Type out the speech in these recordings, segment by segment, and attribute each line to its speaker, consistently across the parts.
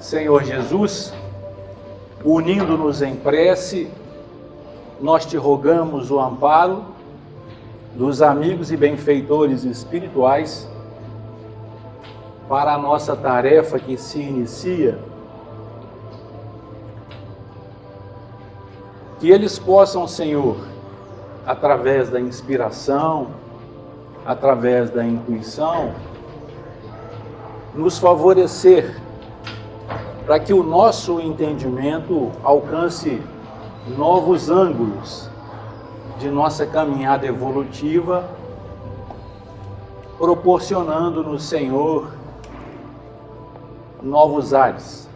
Speaker 1: Senhor Jesus, unindo-nos em prece, nós te rogamos o amparo dos amigos e benfeitores espirituais para a nossa tarefa que se inicia, que eles possam, Senhor, através da inspiração, através da intuição, nos favorecer para que o nosso entendimento alcance novos ângulos de nossa caminhada evolutiva, proporcionando-nos, Senhor, novos ares.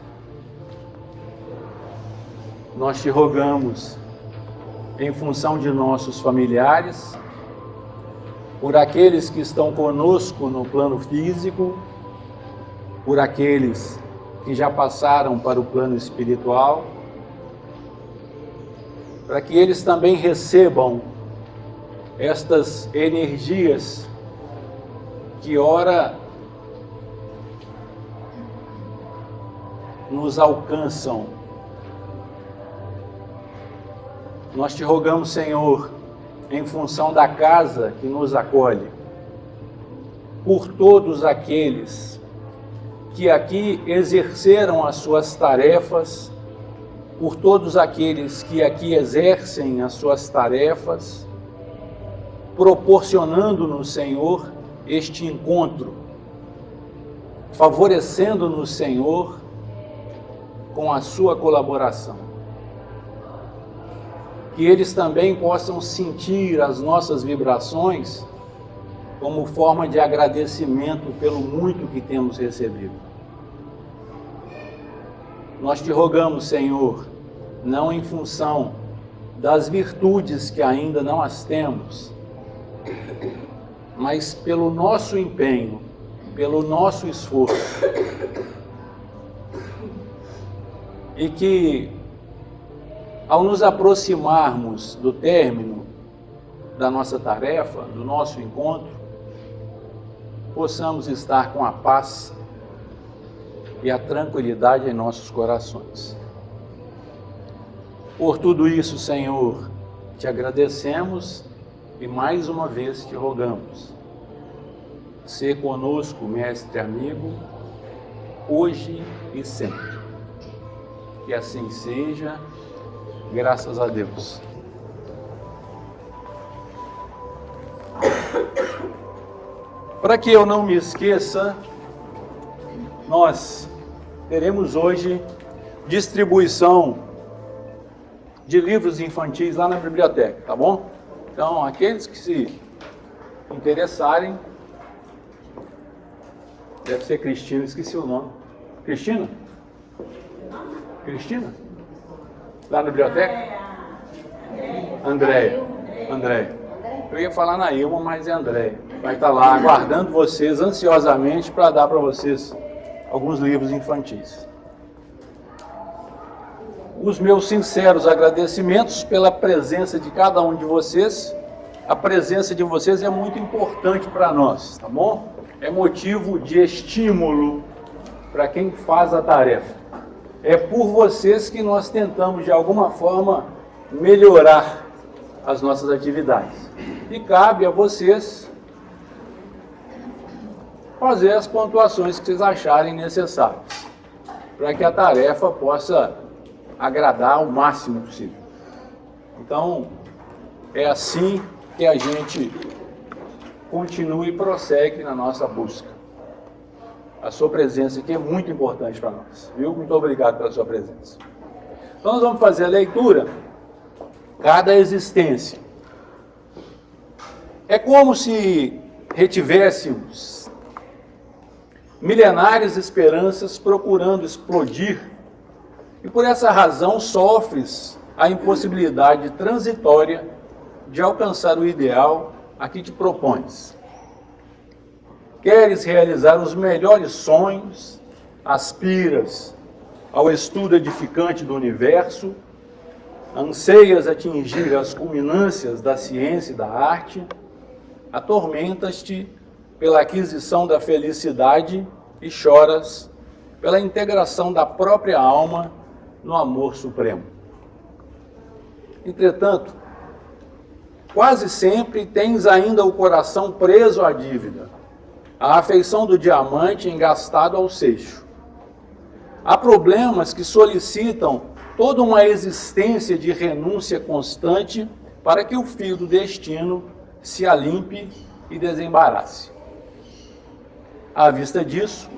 Speaker 1: Nós te rogamos, em função de nossos familiares, por aqueles que estão conosco no plano físico, por aqueles que já passaram para o plano espiritual, para que eles também recebam estas energias que ora nos alcançam. Nós te rogamos, Senhor, em função da casa que nos acolhe, por todos aqueles que aqui exerceram as suas tarefas, por todos aqueles que aqui exercem as suas tarefas, proporcionando-nos, Senhor, este encontro, favorecendo-nos, Senhor, com a sua colaboração. Que eles também possam sentir as nossas vibrações como forma de agradecimento pelo muito que temos recebido. Nós te rogamos, Senhor, não em função das virtudes que ainda não as temos, mas pelo nosso empenho, pelo nosso esforço. E que, ao nos aproximarmos do término da nossa tarefa, do nosso encontro, possamos estar com a paz e a tranquilidade em nossos corações. Por tudo isso, Senhor, te agradecemos e mais uma vez te rogamos. Sê conosco, mestre amigo, hoje e sempre. Que assim seja, graças a Deus. Para que eu não me esqueça, nós teremos hoje distribuição de livros infantis lá na biblioteca, tá bom? Então, aqueles que se interessarem, deve ser Cristina, esqueci o nome. Cristina? Cristina? Lá na biblioteca? Andréia. Eu ia falar na Ilma, mas é Andréia. Vai estar lá aguardando vocês ansiosamente para dar para vocês alguns livros infantis. Os meus sinceros agradecimentos pela presença de cada um de vocês. A presença de vocês é muito importante para nós, tá bom? É motivo de estímulo para quem faz a tarefa. É por vocês que nós tentamos, de alguma forma, melhorar as nossas atividades. E cabe a vocês fazer as pontuações que vocês acharem necessárias, para que a tarefa possa agradar o máximo possível. Então, é assim que a gente continua e prossegue na nossa busca. A sua presença aqui é muito importante para nós, viu? Muito obrigado pela sua presença. Então, nós vamos fazer a leitura. Cada existência. É como se retivéssemos milenares esperanças procurando explodir, e por essa razão sofres a impossibilidade transitória de alcançar o ideal a que te propões. Queres realizar os melhores sonhos, aspiras ao estudo edificante do universo, anseias atingir as culminâncias da ciência e da arte, atormentas-te pela aquisição da felicidade e choras pela integração da própria alma no amor supremo. Entretanto, quase sempre tens ainda o coração preso à dívida, à afeição do diamante engastado ao seixo. Há problemas que solicitam toda uma existência de renúncia constante para que o fio do destino se alimpe e desembarace. À vista disso,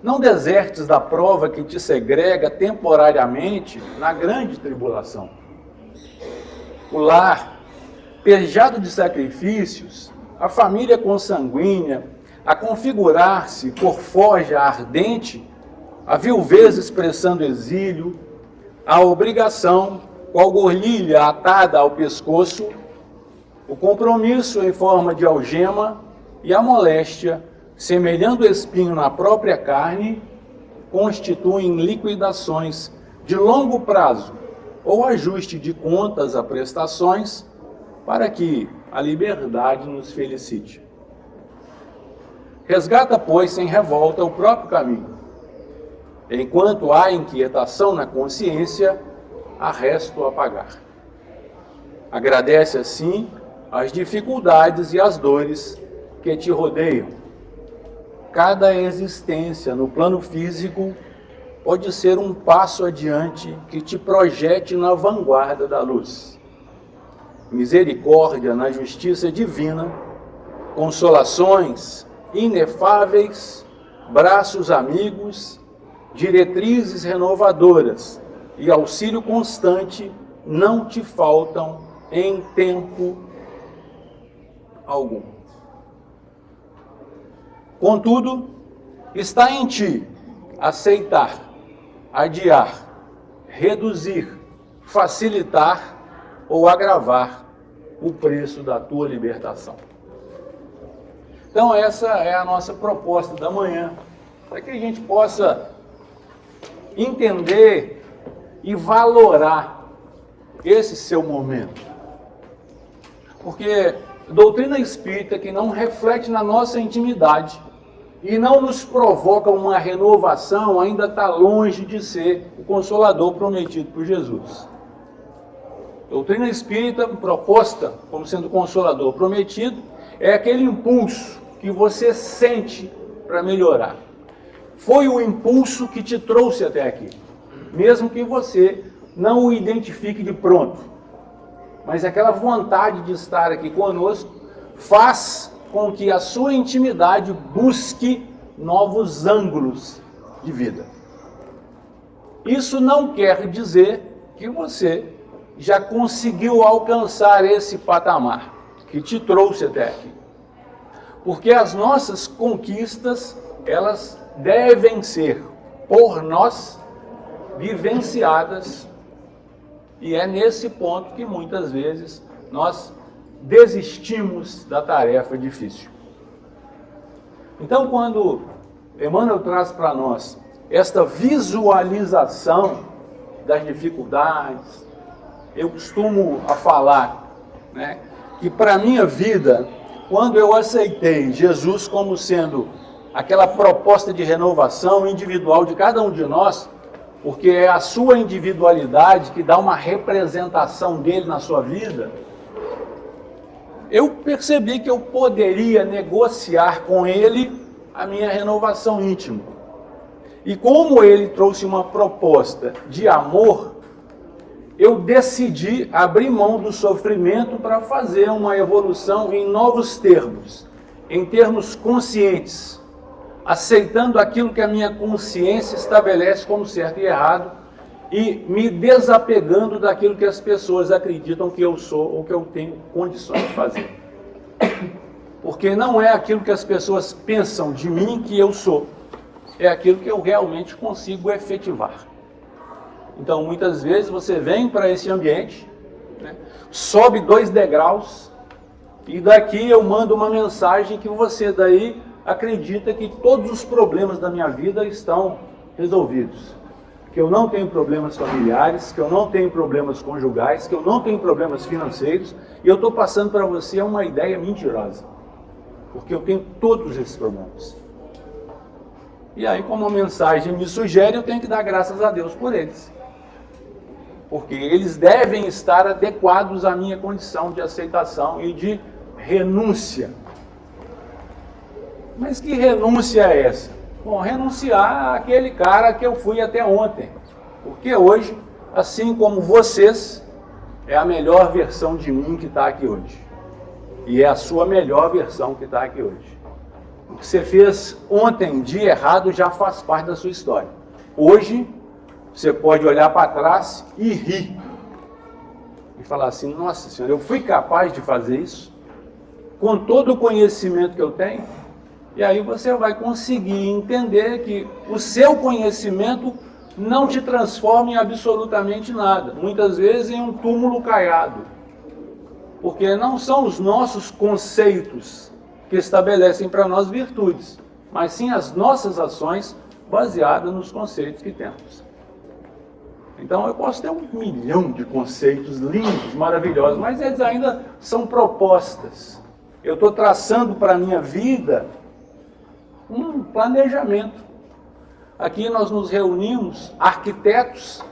Speaker 1: não desertes da prova que te segrega temporariamente na grande tribulação. O lar, pejado de sacrifícios, a família consanguínea, a configurar-se por forja ardente, a viuvez expressando exílio, a obrigação, qual gorlilha atada ao pescoço, o compromisso em forma de algema e a moléstia, semelhando espinho na própria carne, constituem liquidações de longo prazo ou ajuste de contas a prestações para que a liberdade nos felicite. Resgata, pois, sem revolta o próprio caminho. Enquanto há inquietação na consciência, há resto a pagar. Agradece, assim, as dificuldades e as dores que te rodeiam. Cada existência no plano físico pode ser um passo adiante que te projete na vanguarda da luz. Misericórdia na justiça divina, consolações inefáveis, braços amigos, diretrizes renovadoras e auxílio constante não te faltam em tempo algum. Contudo, está em ti aceitar, adiar, reduzir, facilitar ou agravar o preço da tua libertação. Então essa é a nossa proposta da manhã, para que a gente possa entender e valorar esse seu momento. Porque doutrina espírita que não reflete na nossa intimidade e não nos provoca uma renovação ainda está longe de ser o Consolador prometido por Jesus. Doutrina espírita proposta como sendo Consolador prometido é aquele impulso que você sente para melhorar. Foi o impulso que te trouxe até aqui, mesmo que você não o identifique de pronto. Mas aquela vontade de estar aqui conosco faz com que a sua intimidade busque novos ângulos de vida. Isso não quer dizer que você já conseguiu alcançar esse patamar que te trouxe até aqui. Porque as nossas conquistas, elas devem ser, por nós, vivenciadas. E é nesse ponto que muitas vezes nós desistimos da tarefa difícil. Então, quando Emmanuel traz para nós esta visualização das dificuldades, eu costumo falar, que para a minha vida, quando eu aceitei Jesus como sendo aquela proposta de renovação individual de cada um de nós, porque é a sua individualidade que dá uma representação dele na sua vida, eu percebi que eu poderia negociar com ele a minha renovação íntima. E como ele trouxe uma proposta de amor, eu decidi abrir mão do sofrimento para fazer uma evolução em novos termos, em termos conscientes, aceitando aquilo que a minha consciência estabelece como certo e errado e me desapegando daquilo que as pessoas acreditam que eu sou ou que eu tenho condições de fazer. Porque não é aquilo que as pessoas pensam de mim que eu sou, é aquilo que eu realmente consigo efetivar. Então, muitas vezes você vem para esse ambiente, sobe 2 degraus e daqui eu mando uma mensagem que você daí acredita que todos os problemas da minha vida estão resolvidos. Que eu não tenho problemas familiares, que eu não tenho problemas conjugais, que eu não tenho problemas financeiros, e eu estou passando para você uma ideia mentirosa. Porque eu tenho todos esses problemas. E aí, como a mensagem me sugere, eu tenho que dar graças a Deus por eles. Porque eles devem estar adequados à minha condição de aceitação e de renúncia. Mas que renúncia é essa? Bom, renunciar àquele cara que eu fui até ontem. Porque hoje, assim como vocês, é a melhor versão de mim que está aqui hoje. E é a sua melhor versão que está aqui hoje. O que você fez ontem de errado já faz parte da sua história. Hoje, você pode olhar para trás e rir. E falar assim, nossa Senhora, eu fui capaz de fazer isso? Com todo o conhecimento que eu tenho? E aí você vai conseguir entender que o seu conhecimento não te transforma em absolutamente nada. Muitas vezes em um túmulo caiado. Porque não são os nossos conceitos que estabelecem para nós virtudes, mas sim as nossas ações baseadas nos conceitos que temos. Então eu posso ter 1 milhão de conceitos lindos, maravilhosos, mas eles ainda são propostas. Eu estou traçando para a minha vida um planejamento. Aqui nós nos reunimos arquitetos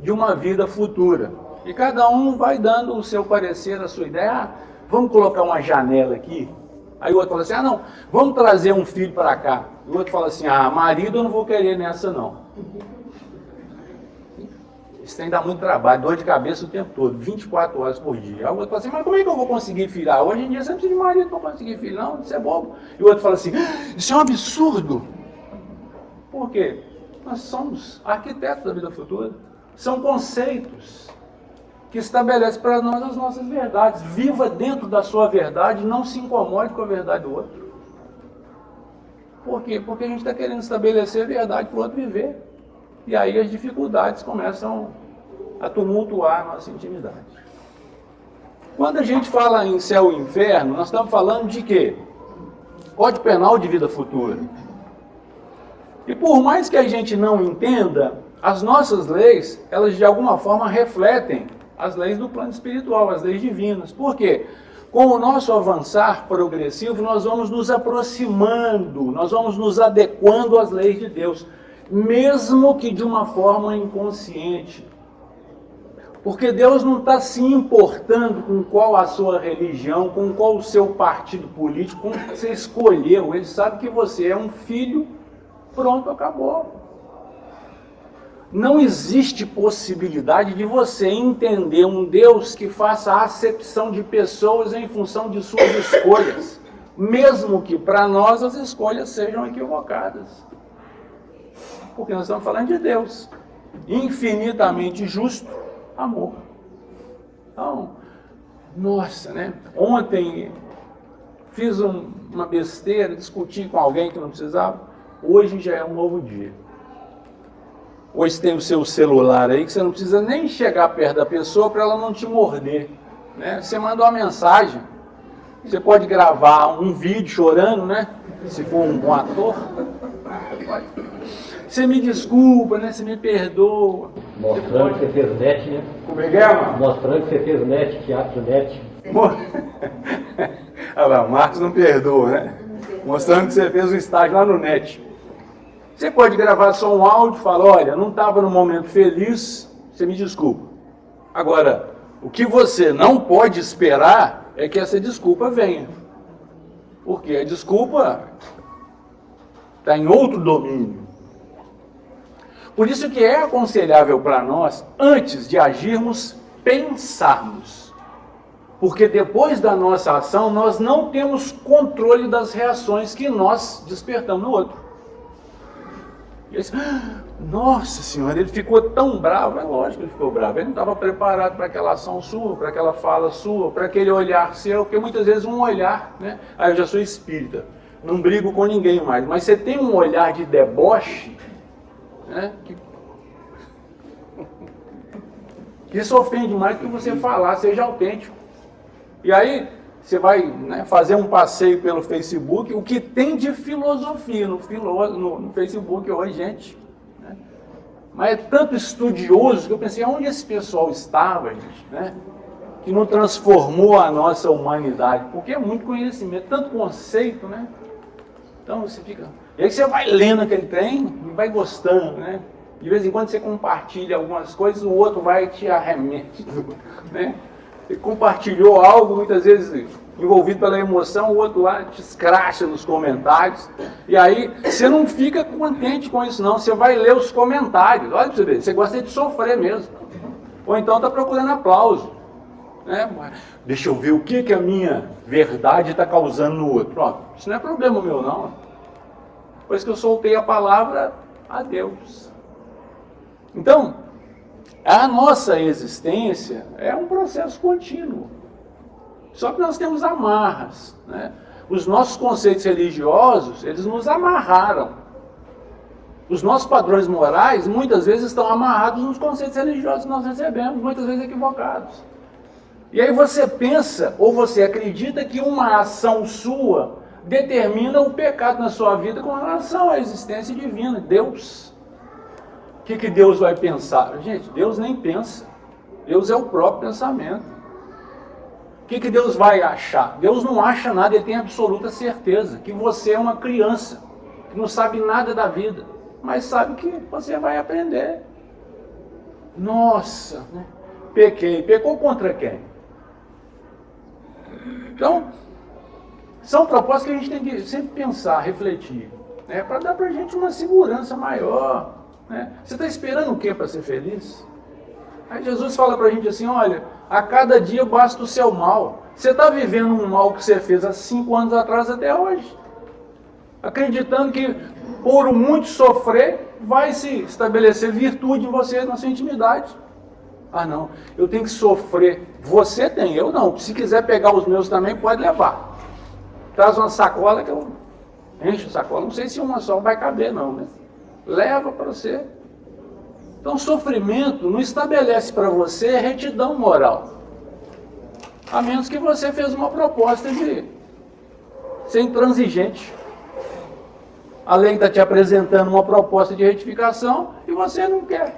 Speaker 1: de uma vida futura. E cada um vai dando o seu parecer, a sua ideia. Ah, vamos colocar uma janela aqui. Aí o outro fala assim, ah não, vamos trazer um filho para cá. E o outro fala assim, ah, marido eu não vou querer nessa não. Isso tem que dar muito trabalho, dor de cabeça o tempo todo, 24 horas por dia. Aí o outro fala assim, mas como é que eu vou conseguir filho? Ah, hoje em dia você não precisa de marido para conseguir filho, não, isso é bobo. E o outro fala assim, isso é um absurdo. Por quê? Nós somos arquitetos da vida futura. São conceitos que estabelecem para nós as nossas verdades. Viva dentro da sua verdade, não se incomode com a verdade do outro. Por quê? Porque a gente está querendo estabelecer a verdade para o outro viver. E aí as dificuldades começam a tumultuar a nossa intimidade. Quando a gente fala em céu e inferno, nós estamos falando de quê? Código Penal de vida futura. E por mais que a gente não entenda, as nossas leis, elas de alguma forma refletem as leis do plano espiritual, as leis divinas. Por quê? Com o nosso avançar progressivo, nós vamos nos aproximando, nós vamos nos adequando às leis de Deus, mesmo que de uma forma inconsciente. Porque Deus não está se importando com qual a sua religião, com qual o seu partido político, com o que você escolheu. Ele sabe que você é um filho, pronto, acabou. Não existe possibilidade de você entender um Deus que faça a acepção de pessoas em função de suas escolhas, mesmo que para nós as escolhas sejam equivocadas. Porque nós estamos falando de Deus, infinitamente justo, amor. Então, nossa, né? Ontem fiz uma besteira, discuti com alguém que não precisava, hoje já é um novo dia. Hoje tem o seu celular aí que você não precisa nem chegar perto da pessoa para ela não te morder, né? Você manda uma mensagem, você pode gravar um vídeo chorando, né? Se for um bom ator. Você me desculpa, né? Você me perdoa.
Speaker 2: Mostrando que você fez net, né?
Speaker 1: Como é que é, mano?
Speaker 2: Mostrando que você fez net, teatro net.
Speaker 1: Olha lá, o Marcos não perdoa, né? Mostrando que você fez um estágio lá no net. Você pode gravar só um áudio e falar, olha, não estava no momento feliz, você me desculpa. Agora, o que você não pode esperar é que essa desculpa venha. Porque a desculpa está em outro domínio. Por isso que é aconselhável para nós, antes de agirmos, pensarmos. Porque depois da nossa ação, nós não temos controle das reações que nós despertamos no outro. E eles, nossa Senhora, ele ficou tão bravo. É lógico que ele ficou bravo. Ele não estava preparado para aquela ação sua, para aquela fala sua, para aquele olhar seu, porque muitas vezes um olhar, né? Ah, eu já sou espírita, não brigo com ninguém mais. Mas você tem um olhar de deboche, né? Que isso ofende mais do que você falar, seja autêntico. E aí, você vai, né, fazer um passeio pelo Facebook, o que tem de filosofia no Facebook hoje, gente. Né? Mas é tanto estudioso que eu pensei, onde esse pessoal estava, gente, né? Que não transformou a nossa humanidade, porque é muito conhecimento, tanto conceito, né? Então você fica, E aí você vai lendo aquele trem e vai gostando, né? De vez em quando você compartilha algumas coisas, o outro vai te arremeter, né? Você compartilhou algo, muitas vezes envolvido pela emoção, o outro lá te escracha nos comentários. E aí você não fica contente com isso não, você vai ler os comentários. Olha para você ver, você gosta de sofrer mesmo. Ou então está procurando aplauso. Né? Deixa eu ver o que a minha verdade está causando no outro. Pronto, isso não é problema meu não. Depois que eu soltei a palavra, a Deus. Então, a nossa existência é um processo contínuo. Só que nós temos amarras, né? Os nossos conceitos religiosos, eles nos amarraram. Os nossos padrões morais, muitas vezes, estão amarrados nos conceitos religiosos que nós recebemos, muitas vezes equivocados. E aí você pensa, ou você acredita que uma ação sua determina o pecado na sua vida com relação à existência divina, Deus. O que Deus vai pensar? Gente, Deus nem pensa. Deus é o próprio pensamento. O que Deus vai achar? Deus não acha nada, Ele tem absoluta certeza que você é uma criança, que não sabe nada da vida, mas sabe que você vai aprender. Nossa, né? Pequei. Pecou contra quem? Então, são propostas que a gente tem que sempre pensar, refletir, né? Para dar para a gente uma segurança maior. Né? Você está esperando o que para ser feliz? Aí Jesus fala para a gente assim, olha, a cada dia basta o seu mal. Você está vivendo um mal que você fez há 5 anos atrás até hoje. Acreditando que por muito sofrer, vai se estabelecer virtude em você, na sua intimidade. Ah não, eu tenho que sofrer. Você tem, eu não. Se quiser pegar os meus também, pode levar. Traz uma sacola que eu encho a sacola. Não sei se uma só vai caber não, né? Leva para você. Então, sofrimento não estabelece para você retidão moral. A menos que você fez uma proposta de ser intransigente. A lei está te apresentando uma proposta de retificação e você não quer.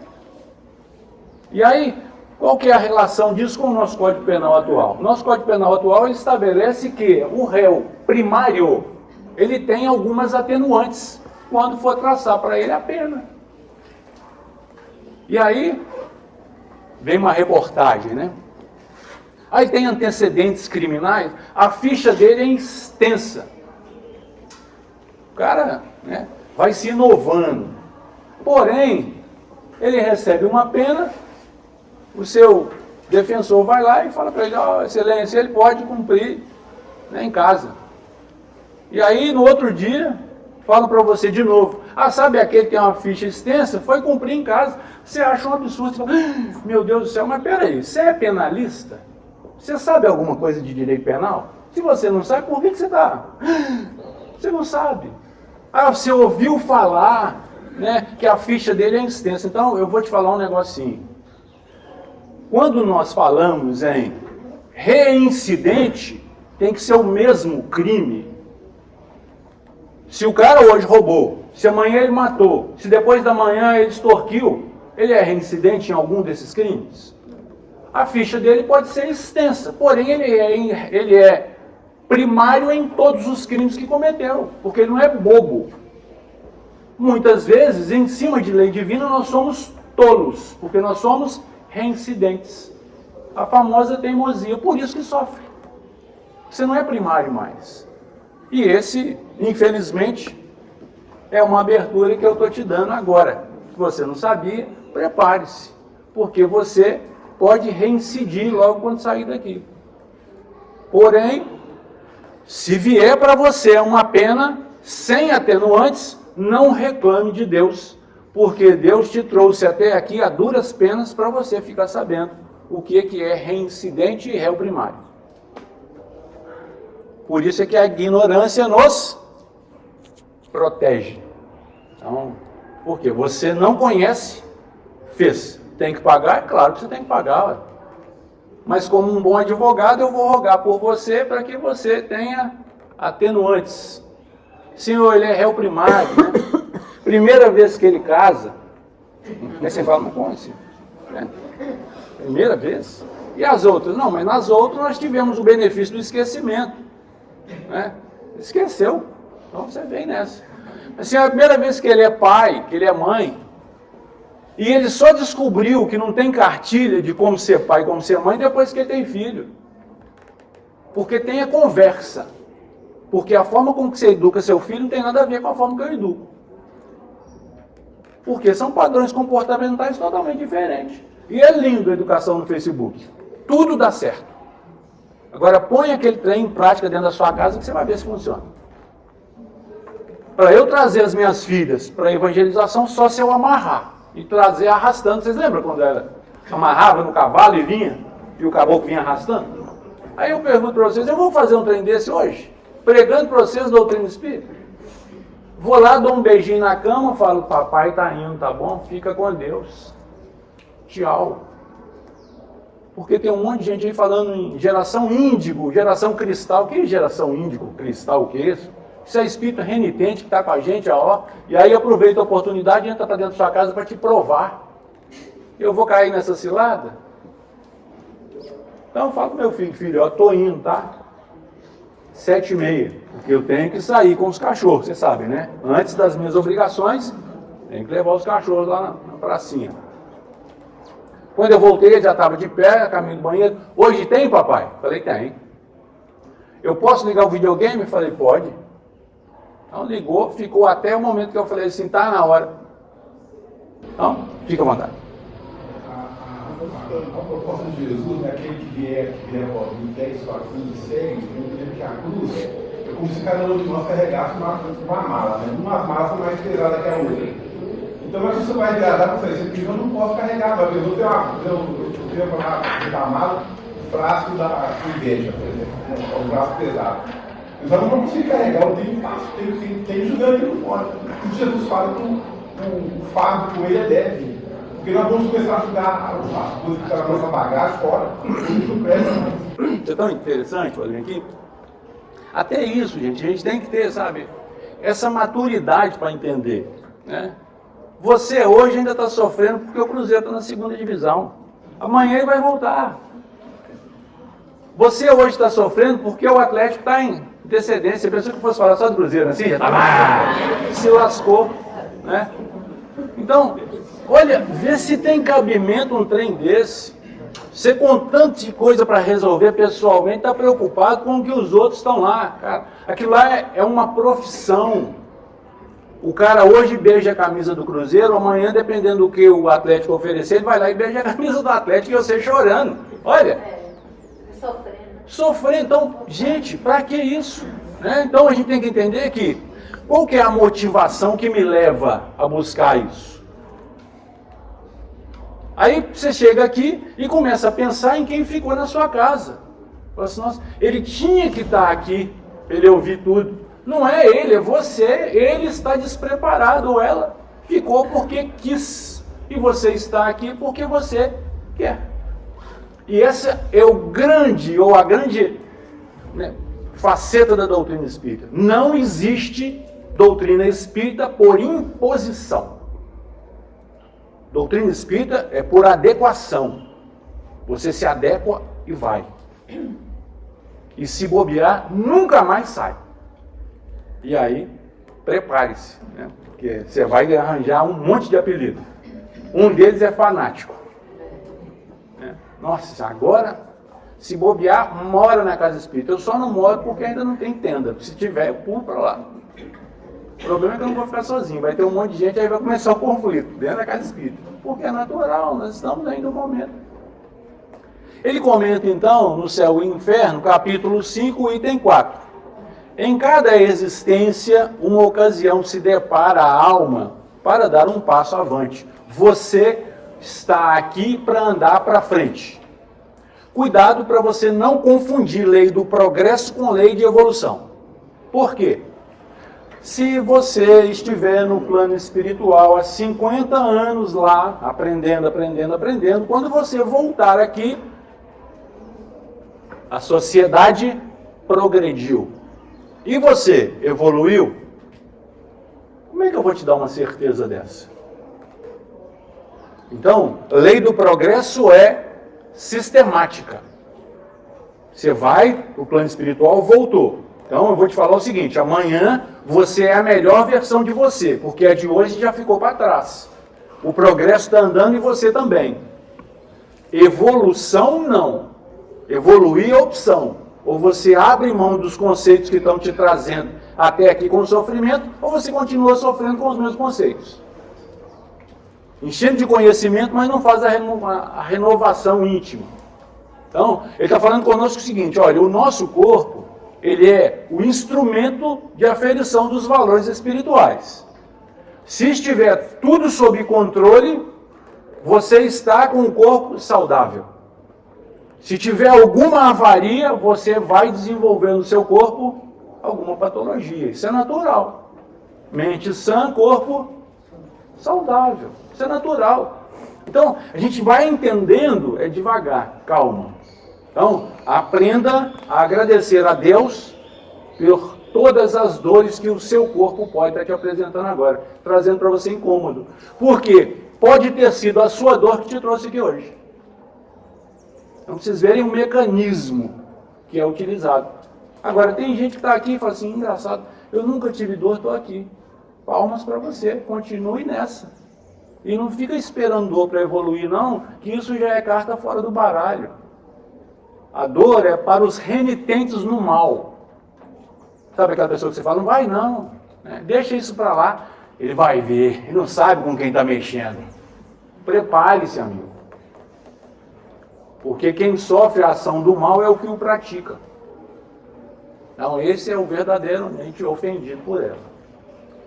Speaker 1: E aí, qual que é a relação disso com o nosso Código Penal atual? O nosso Código Penal atual ele estabelece que o réu primário, ele tem algumas atenuantes quando for traçar para ele a pena. E aí, vem uma reportagem, né? Aí tem antecedentes criminais, a ficha dele é extensa. O cara, né, vai se inovando. Porém, ele recebe uma pena, o seu defensor vai lá e fala para ele, ó, excelência, ele pode cumprir, né, em casa. E aí, no outro dia, fala para você de novo, ah, sabe aquele que tem uma ficha extensa, foi cumprir em casa. Você acha um absurdo, você fala, meu Deus do céu, mas peraí, você é penalista? Você sabe alguma coisa de direito penal? Se você não sabe, por que você está? Você não sabe. Ah, você ouviu falar, né, que a ficha dele é extensa. Então, eu vou te falar um negocinho. Quando nós falamos em reincidente, tem que ser o mesmo crime. Se o cara hoje roubou, se amanhã ele matou, se depois da manhã ele extorquiu, ele é reincidente em algum desses crimes? A ficha dele pode ser extensa, porém ele é primário em todos os crimes que cometeu, porque ele não é bobo. Muitas vezes, em cima de lei divina, nós somos tolos, porque nós somos reincidentes. A famosa teimosia, por isso que sofre. Você não é primário mais. E esse, infelizmente, é uma abertura que eu estou te dando agora. Se você não sabia, prepare-se, porque você pode reincidir logo quando sair daqui. Porém, se vier para você uma pena sem atenuantes, não reclame de Deus, porque Deus te trouxe até aqui a duras penas para você ficar sabendo o que é reincidente e réu primário. Por isso é que a ignorância nos protege. Então, porque você não conhece, fez. Tem que pagar? É claro que você tem que pagar. Ué. Mas como um bom advogado, eu vou rogar por você para que você tenha atenuantes. Senhor, ele é réu primário, né? Primeira vez que ele casa, aí você fala, mas como assim? Né? Primeira vez? E as outras? Não, mas nas outras nós tivemos o benefício do esquecimento. Né? Esqueceu. Então você vem nessa. Assim, é a primeira vez que ele é pai, que ele é mãe, e ele só descobriu que não tem cartilha de como ser pai e como ser mãe depois que ele tem filho. Porque tem a conversa. Porque a forma como você educa seu filho não tem nada a ver com a forma que eu educo. Porque são padrões comportamentais totalmente diferentes. E é lindo a educação no Facebook. Tudo dá certo. Agora põe aquele trem em prática dentro da sua casa que você vai ver se funciona. Para eu trazer as minhas filhas para a evangelização, só se eu amarrar. E trazer arrastando. Vocês lembram quando ela amarrava no cavalo e vinha? E o caboclo vinha arrastando? Aí eu pergunto para vocês, eu vou fazer um trem desse hoje? Pregando para vocês doutrina espírita? Vou lá, dou um beijinho na cama, falo, papai tá indo, tá bom? Fica com Deus. Tchau. Porque tem um monte de gente aí falando em geração índigo, geração cristal. Que geração índigo, cristal, o que é isso? Isso é espírito renitente que está com a gente, ó. E aí aproveita a oportunidade e entra para dentro da sua casa para te provar. Eu vou cair nessa cilada? Então eu falo pro meu filho, ó, tô indo, tá? 7h30, porque eu tenho que sair com os cachorros, você sabe, né? Antes das minhas obrigações, tenho que levar os cachorros lá na pracinha. Quando eu voltei, ele já estava de pé, a caminho do banheiro. Hoje tem, papai? Falei, tem. Eu posso ligar o videogame? Falei, pode. Então ligou, ficou até o momento que eu falei assim, tá na hora. Então, fica à vontade.
Speaker 3: A proposta de Jesus, né, aquele que vier ao me tem sua cruz e segue, eu entendo que a cruz é como se cada um de nós carregasse uma mala, né? Uma massa mais pesada que a outra. Então, mas você vai agradar para você, porque eu não posso carregar, mas eu tenho para a mala o frasco da inveja, por exemplo, o braço pesado. Eu só não vou conseguir carregar, eu tenho jogando aquilo fora. O Jesus fala que o fardo com ele é leve. Porque nós vamos começar a jogar as coisas que estão na nossa bagagem fora.
Speaker 1: Isso é tão interessante, olha aqui. Até isso, gente, a gente tem que ter, sabe, essa maturidade para entender, né? Você hoje ainda está sofrendo porque o Cruzeiro está na 2ª divisão. Amanhã ele vai voltar. Você hoje está sofrendo porque o Atlético está em antecedência. Você pensou que fosse falar só do Cruzeiro, assim? Já estava... se lascou, né? Então, olha, vê se tem cabimento um trem desse. Você com tanta coisa para resolver pessoalmente, está preocupado com o que os outros estão lá, cara. Aquilo lá é uma profissão. O cara hoje beija a camisa do Cruzeiro, amanhã, dependendo do que o Atlético oferecer, ele vai lá e beija a camisa do Atlético e você chorando. Olha.
Speaker 4: Sofrendo.
Speaker 1: Sofrendo. Então, gente, para que isso? Né? Então a gente tem que entender que qual que é a motivação que me leva a buscar isso? Aí você chega aqui e começa a pensar em quem ficou na sua casa. Fala assim, nossa, ele tinha que estar aqui para ele ouvir tudo. Não é ele, é você. Ele está despreparado, ou ela ficou porque quis. E você está aqui porque você quer. E essa é o grande, ou a grande, né, faceta da doutrina espírita. Não existe doutrina espírita por imposição. Doutrina espírita é por adequação. Você se adequa e vai. E se bobear, nunca mais sai. E aí, prepare-se, né? Porque você vai arranjar um monte de apelido. Um deles é fanático. Né? Nossa, agora, se bobear, mora na casa espírita. Eu só não moro porque ainda não tem tenda. Se tiver, eu pulo para lá. O problema é que eu não vou ficar sozinho. Vai ter um monte de gente, aí vai começar o conflito dentro da casa espírita. Porque é natural, nós estamos ainda no momento. Ele comenta então, no Céu e Inferno, capítulo 5, item 4. Em cada existência, uma ocasião se depara à alma para dar um passo avante. Você está aqui para andar para frente. Cuidado para você não confundir lei do progresso com lei de evolução. Por quê? Se você estiver no plano espiritual há 50 anos lá, aprendendo, quando você voltar aqui, a sociedade progrediu. E você evoluiu? Como é que eu vou te dar uma certeza dessa? Então, lei do progresso é sistemática. Você vai, o plano espiritual voltou. Então eu vou te falar o seguinte, amanhã você é a melhor versão de você, porque a de hoje já ficou para trás. O progresso está andando e você também. Evolução não. Evoluir é opção. Ou você abre mão dos conceitos que estão te trazendo até aqui com sofrimento, ou você continua sofrendo com os mesmos conceitos. Enchendo de conhecimento, mas não faz a renovação íntima. Então, ele está falando conosco o seguinte, olha, o nosso corpo, ele é o instrumento de aferição dos valores espirituais. Se estiver tudo sob controle, você está com um corpo saudável. Se tiver alguma avaria, você vai desenvolver no seu corpo alguma patologia. Isso é natural. Mente sã, corpo saudável. Isso é natural. Então, a gente vai entendendo, é devagar, calma. Então, aprenda a agradecer a Deus por todas as dores que o seu corpo pode estar te apresentando agora, trazendo para você incômodo. Por quê? Pode ter sido a sua dor que te trouxe aqui hoje. Então, vocês verem o mecanismo que é utilizado. Agora, tem gente que está aqui e fala assim, engraçado, eu nunca tive dor, estou aqui. Palmas para você, continue nessa. E não fica esperando dor para evoluir, não, que isso já é carta fora do baralho. A dor é para os renitentes no mal. Sabe aquela pessoa que você fala, não vai não, né? Deixa isso para lá. Ele vai ver, ele não sabe com quem está mexendo. Prepare-se, amigo. Porque quem sofre a ação do mal é o que o pratica. Então esse é o verdadeiramente ofendido por ela.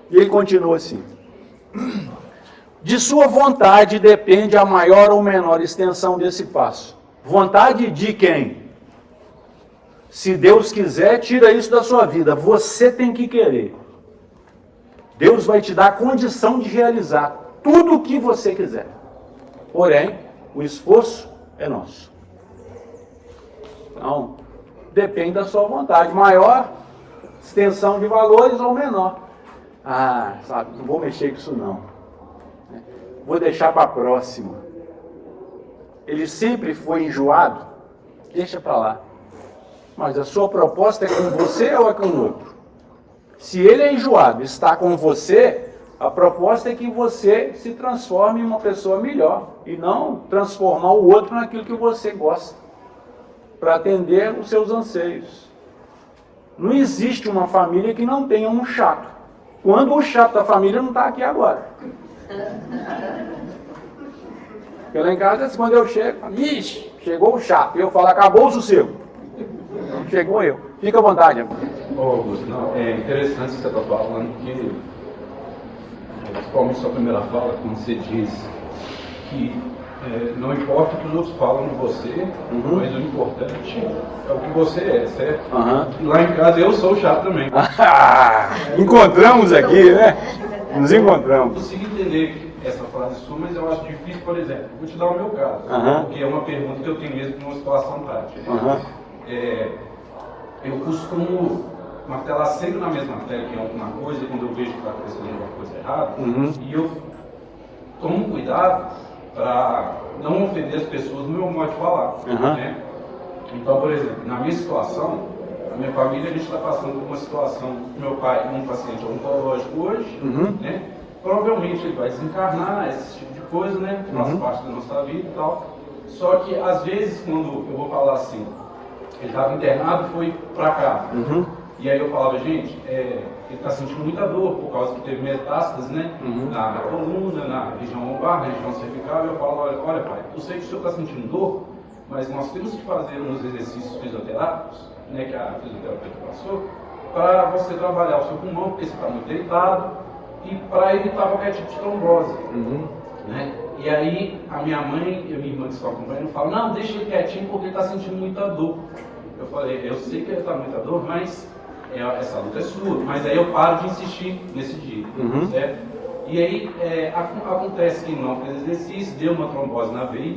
Speaker 1: E ele continua assim. De sua vontade depende a maior ou menor extensão desse passo. Vontade de quem? Se Deus quiser, tira isso da sua vida. Você tem que querer. Deus vai te dar a condição de realizar tudo o que você quiser. Porém, o esforço é nosso. Então, depende da sua vontade. Maior extensão de valores ou menor. Ah, sabe, não vou mexer com isso não. Vou deixar para a próxima. Ele sempre foi enjoado? Deixa para lá. Mas a sua proposta é com você ou é com o outro? Se ele é enjoado, está com você, a proposta é que você se transforme em uma pessoa melhor e não transformar o outro naquilo que você gosta, para atender os seus anseios. Não existe uma família que não tenha um chato. Quando o chato da família não está aqui agora. Porque lá em casa, quando eu chego, ixi, chegou o chato. E eu falo, acabou o sossego. Chegou eu. Fica à vontade.
Speaker 3: Ô, Augusto, não, é interessante que você está falando, que, principalmente sua primeira fala, quando você diz que não importa o que os outros falam de você, mas o importante é o que você é, certo? E lá em casa eu sou chato também.
Speaker 1: Encontramos aqui, né? Nos encontramos.
Speaker 3: Eu consigo entender essa frase sua, mas eu acho difícil, por exemplo, vou te dar o meu caso, porque é uma pergunta que eu tenho mesmo numa situação prática. Eu costumo martelar sempre na mesma tecla em alguma coisa, quando eu vejo que está acontecendo alguma coisa errada, e eu tomo cuidado para não ofender as pessoas no meu modo de falar. Né? Então, por exemplo, na minha situação, a minha família, a gente está passando por uma situação, meu pai é um paciente oncológico hoje, né? Provavelmente ele vai desencarnar, esse tipo de coisa, né? Faz parte da nossa vida e tal. Só que, às vezes, quando eu vou falar assim, ele estava internado e foi para cá. E aí eu falava, gente, ele está sentindo muita dor por causa que teve metástases, né? Na coluna, na região lombar, na região cervical. E eu falo, olha pai, eu sei que o senhor está sentindo dor, mas nós temos que fazer uns exercícios fisioterápicos, né, que a fisioterapeuta passou, para você trabalhar o seu pulmão, porque você está muito deitado, e para evitar qualquer tipo de trombose. Né? E aí a minha mãe e a minha irmã que estão acompanhando falam, não, deixa ele quietinho porque ele está sentindo muita dor. Eu falei, eu sei que ele está com muita dor, mas essa luta é sua. Mas aí eu paro de insistir nesse dia, certo? E aí acontece que não fez exercício, deu uma trombose na veia,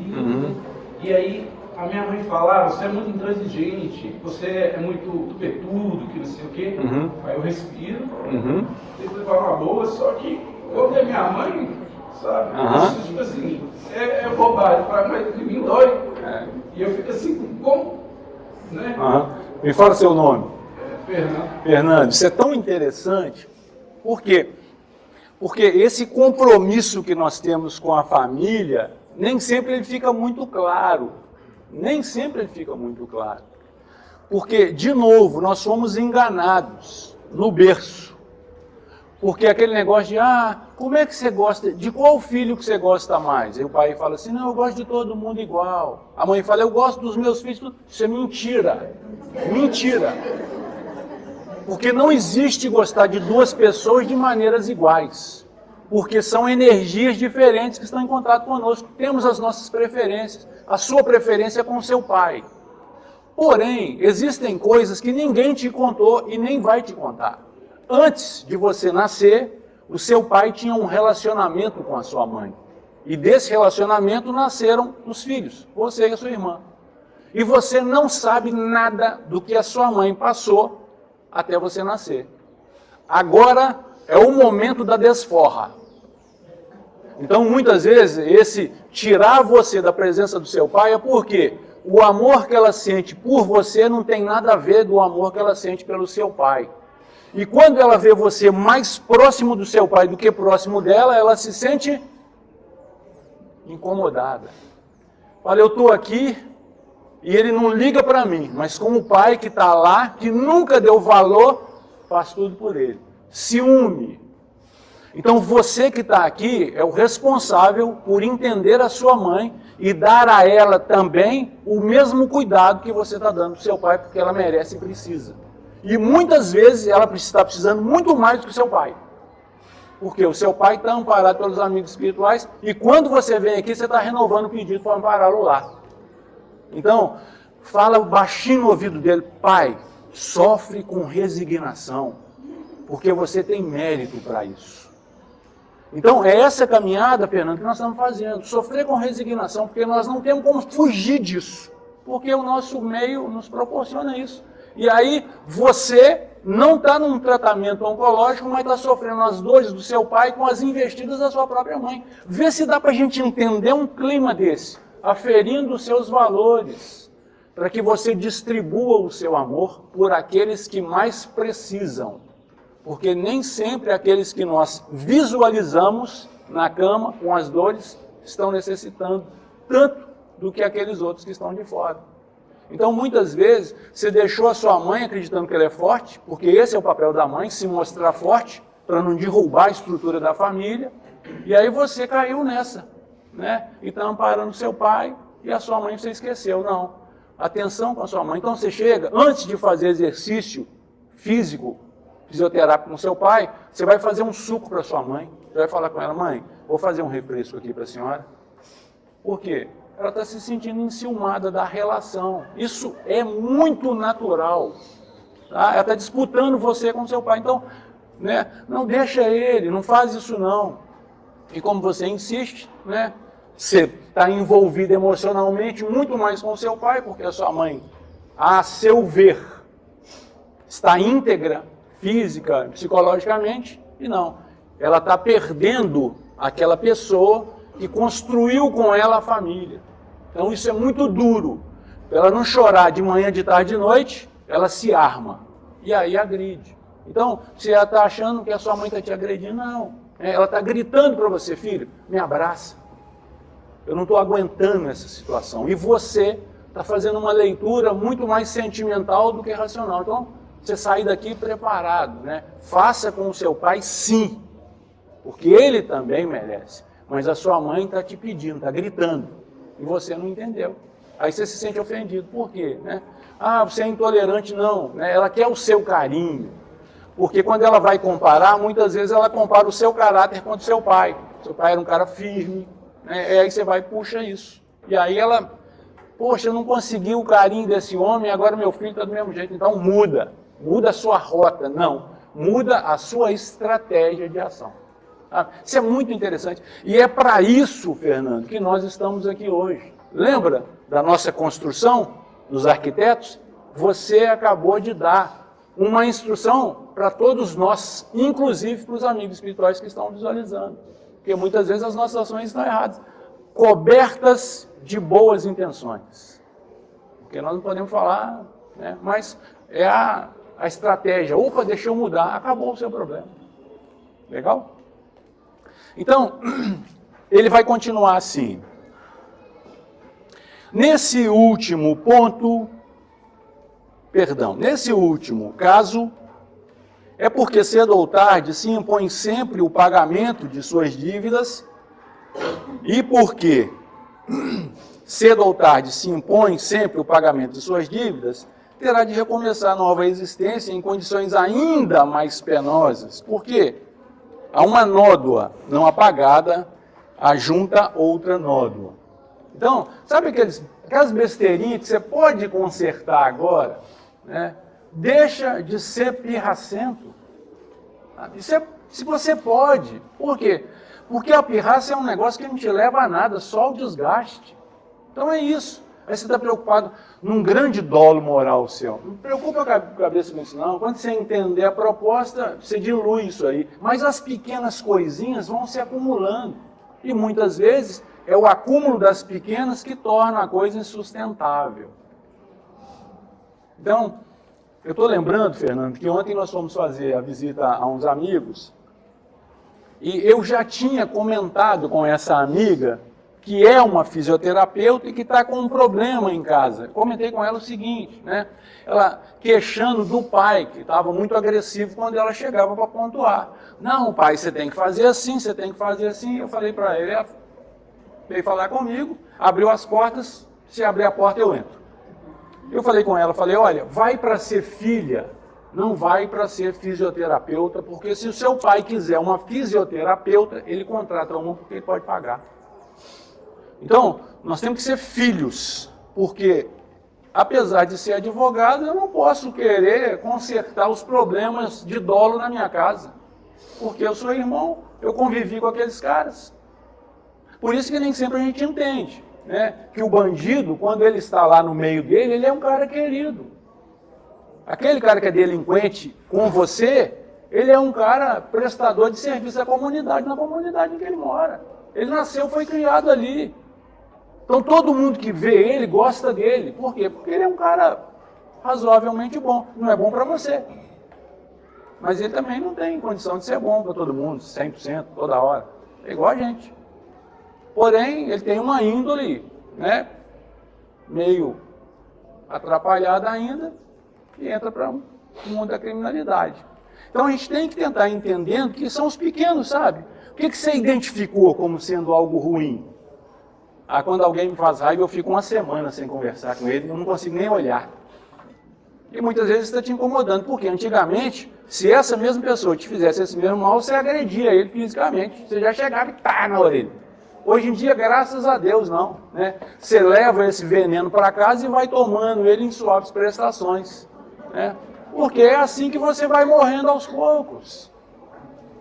Speaker 3: e aí a minha mãe fala, você é muito intransigente, você é muito tupetudo, que não sei o quê. Aí eu respiro, tento levar uma boa, só que quando é minha mãe, sabe, isso tipo assim, é bobagem, mas de mim dói. E eu fico assim, como? Né?
Speaker 1: Me fala seu nome. Fernando, isso é tão interessante. Por quê? Porque esse compromisso que nós temos com a família, nem sempre ele fica muito claro. Nem sempre ele fica muito claro. Porque, de novo, nós somos enganados no berço. Porque aquele negócio de, como é que você gosta, de qual filho que você gosta mais? Aí o pai fala assim, não, eu gosto de todo mundo igual. A mãe fala, eu gosto dos meus filhos. Isso é mentira. Mentira. Porque não existe gostar de duas pessoas de maneiras iguais. Porque são energias diferentes que estão em contato conosco. Temos as nossas preferências. A sua preferência é com o seu pai. Porém, existem coisas que ninguém te contou e nem vai te contar. Antes de você nascer, o seu pai tinha um relacionamento com a sua mãe. E desse relacionamento nasceram os filhos, você e a sua irmã. E você não sabe nada do que a sua mãe passou até você nascer. Agora é o momento da desforra. Então, muitas vezes, esse tirar você da presença do seu pai é porque o amor que ela sente por você não tem nada a ver do amor que ela sente pelo seu pai. E quando ela vê você mais próximo do seu pai do que próximo dela, ela se sente incomodada. Olha, eu estou aqui e ele não liga para mim, mas com o pai que está lá, que nunca deu valor, faz tudo por ele. Ciúme. Então você que está aqui é o responsável por entender a sua mãe e dar a ela também o mesmo cuidado que você está dando para o seu pai, porque ela merece e precisa. E muitas vezes ela está precisando muito mais do que o seu pai. Porque o seu pai está amparado pelos amigos espirituais e quando você vem aqui, você está renovando o pedido para ampará-lo lá. Então, fala baixinho no ouvido dele, pai, sofre com resignação, porque você tem mérito para isso. Então, é essa caminhada, Fernando, que nós estamos fazendo. Sofrer com resignação, porque nós não temos como fugir disso. Porque o nosso meio nos proporciona isso. E aí, você não está num tratamento oncológico, mas está sofrendo as dores do seu pai com as investidas da sua própria mãe. Vê se dá para a gente entender um clima desse, aferindo os seus valores, para que você distribua o seu amor por aqueles que mais precisam. Porque nem sempre aqueles que nós visualizamos na cama com as dores estão necessitando tanto do que aqueles outros que estão de fora. Então, muitas vezes, você deixou a sua mãe acreditando que ela é forte, porque esse é o papel da mãe, se mostrar forte, para não derrubar a estrutura da família, e aí você caiu nessa, né? E está amparando seu pai, e a sua mãe você esqueceu. Não. Atenção com a sua mãe. Então, você chega, antes de fazer exercício físico, fisioterápico com seu pai, você vai fazer um suco para sua mãe. Você vai falar com ela, mãe, vou fazer um refresco aqui para a senhora. Por quê? Ela está se sentindo enciumada da relação. Isso é muito natural. Tá? Ela está disputando você com seu pai. Então, né, não deixa ele, não faz isso não. E como você insiste, né, você está envolvido emocionalmente muito mais com seu pai, porque a sua mãe, a seu ver, está íntegra, física, psicologicamente, e não. Ela está perdendo aquela pessoa que construiu com ela a família. Então isso é muito duro. Para ela não chorar de manhã, de tarde, de noite, ela se arma. E aí agride. Então, você está achando que a sua mãe está te agredindo? Não. Ela está gritando para você, filho, me abraça. Eu não estou aguentando essa situação. E você está fazendo uma leitura muito mais sentimental do que racional. Então, você sair daqui preparado, né? Faça com o seu pai, sim. Porque ele também merece. Mas a sua mãe está te pedindo, está gritando, e você não entendeu. Aí você se sente ofendido. Por quê? Né? Você é intolerante. Não, né? Ela quer o seu carinho. Porque quando ela vai comparar, muitas vezes ela compara o seu caráter com o seu pai. Seu pai era um cara firme, né? E aí você vai e puxa isso. E aí ela, poxa, eu não consegui o carinho desse homem, agora meu filho está do mesmo jeito. Então muda a sua rota. Não, muda a sua estratégia de ação. Isso é muito interessante. E é para isso, Fernando, que nós estamos aqui hoje. Lembra da nossa construção, dos arquitetos? Você acabou de dar uma instrução para todos nós, inclusive para os amigos espirituais que estão visualizando. Porque muitas vezes as nossas ações estão erradas, cobertas de boas intenções. Porque nós não podemos falar, né? Mas é a estratégia. Opa, deixa eu mudar. Acabou o seu problema. Legal? Então, ele vai continuar assim. Nesse último caso, é porque cedo ou tarde se impõe sempre o pagamento de suas dívidas, e porque cedo ou tarde se impõe sempre o pagamento de suas dívidas, terá de recomeçar nova existência em condições ainda mais penosas. Por quê? Há uma nódoa não apagada, ajunta outra nódoa. Então, sabe aquelas besteirinhas que você pode consertar agora, né? Deixa de ser pirracento. Se você pode. Por quê? Porque a pirraça é um negócio que não te leva a nada, só o desgaste. Então é isso. Aí você está preocupado num grande dolo moral seu. Não preocupa a cabeça com isso, não. Quando você entender a proposta, você dilui isso aí. Mas as pequenas coisinhas vão se acumulando. E muitas vezes é o acúmulo das pequenas que torna a coisa insustentável. Então, eu estou lembrando, Fernando, que ontem nós fomos fazer a visita a uns amigos e eu já tinha comentado com essa amiga que é uma fisioterapeuta e que está com um problema em casa. Comentei com ela o seguinte, né? Ela queixando do pai, que estava muito agressivo quando ela chegava para pontuar. Não, pai, você tem que fazer assim, você tem que fazer assim. Eu falei para ele, ela veio falar comigo, abriu as portas, se abrir a porta eu entro. Eu falei com ela, falei, olha, vai para ser filha, não vai para ser fisioterapeuta, porque se o seu pai quiser uma fisioterapeuta, ele contrata uma porque ele pode pagar. Então, nós temos que ser filhos, porque apesar de ser advogado, eu não posso querer consertar os problemas de dolo na minha casa, porque eu sou irmão, eu convivi com aqueles caras. Por isso que nem sempre a gente entende, né, que o bandido, quando ele está lá no meio dele, ele é um cara querido. Aquele cara que é delinquente com você, ele é um cara prestador de serviço à comunidade, na comunidade em que ele mora. Ele nasceu, foi criado ali. Então todo mundo que vê ele gosta dele. Por quê? Porque ele é um cara razoavelmente bom. Não é bom para você. Mas ele também não tem condição de ser bom para todo mundo, 100%, toda hora. É igual a gente. Porém, ele tem uma índole, né, meio atrapalhada ainda e entra para o mundo da criminalidade. Então a gente tem que tentar entendendo que são os pequenos, sabe? O que você identificou como sendo algo ruim? Ah, quando alguém me faz raiva, eu fico uma semana sem conversar com ele, eu não consigo nem olhar. E muitas vezes está te incomodando, porque antigamente, se essa mesma pessoa te fizesse esse mesmo mal, você agredia ele fisicamente, você já chegava e tá na orelha. Hoje em dia, graças a Deus, não, né? Você leva esse veneno para casa e vai tomando ele em suaves prestações, né? Porque é assim que você vai morrendo aos poucos.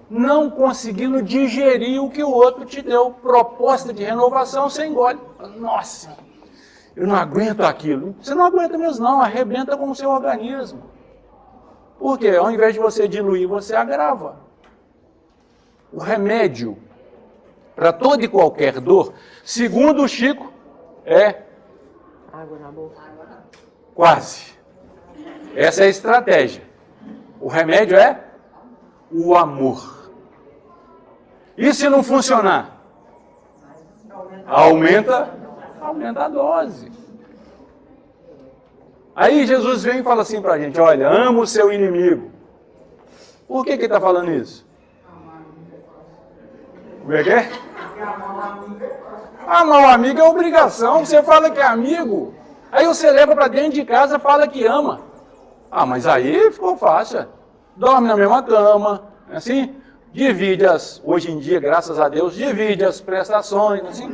Speaker 1: Não conseguindo digerir o que o outro te deu. Proposta de renovação, você engole. Nossa, eu não aguento aquilo. Você não aguenta mesmo não, arrebenta com o seu organismo. Por quê? Ao invés de você diluir, você agrava. O remédio para toda e qualquer dor, segundo o Chico, é...
Speaker 4: Água na boca.
Speaker 1: Quase. Essa é a estratégia. O remédio é o amor. E se não funcionar? Aumenta a dose. Aí Jesus vem e fala assim para a gente, olha, ama o seu inimigo. Por que ele está falando isso? Como é que é? Amar o amigo é obrigação. Você fala que é amigo, aí você leva para dentro de casa e fala que ama. Ah, mas aí ficou fácil. Dorme na mesma cama, assim, divide hoje em dia, graças a Deus, divide as prestações, assim.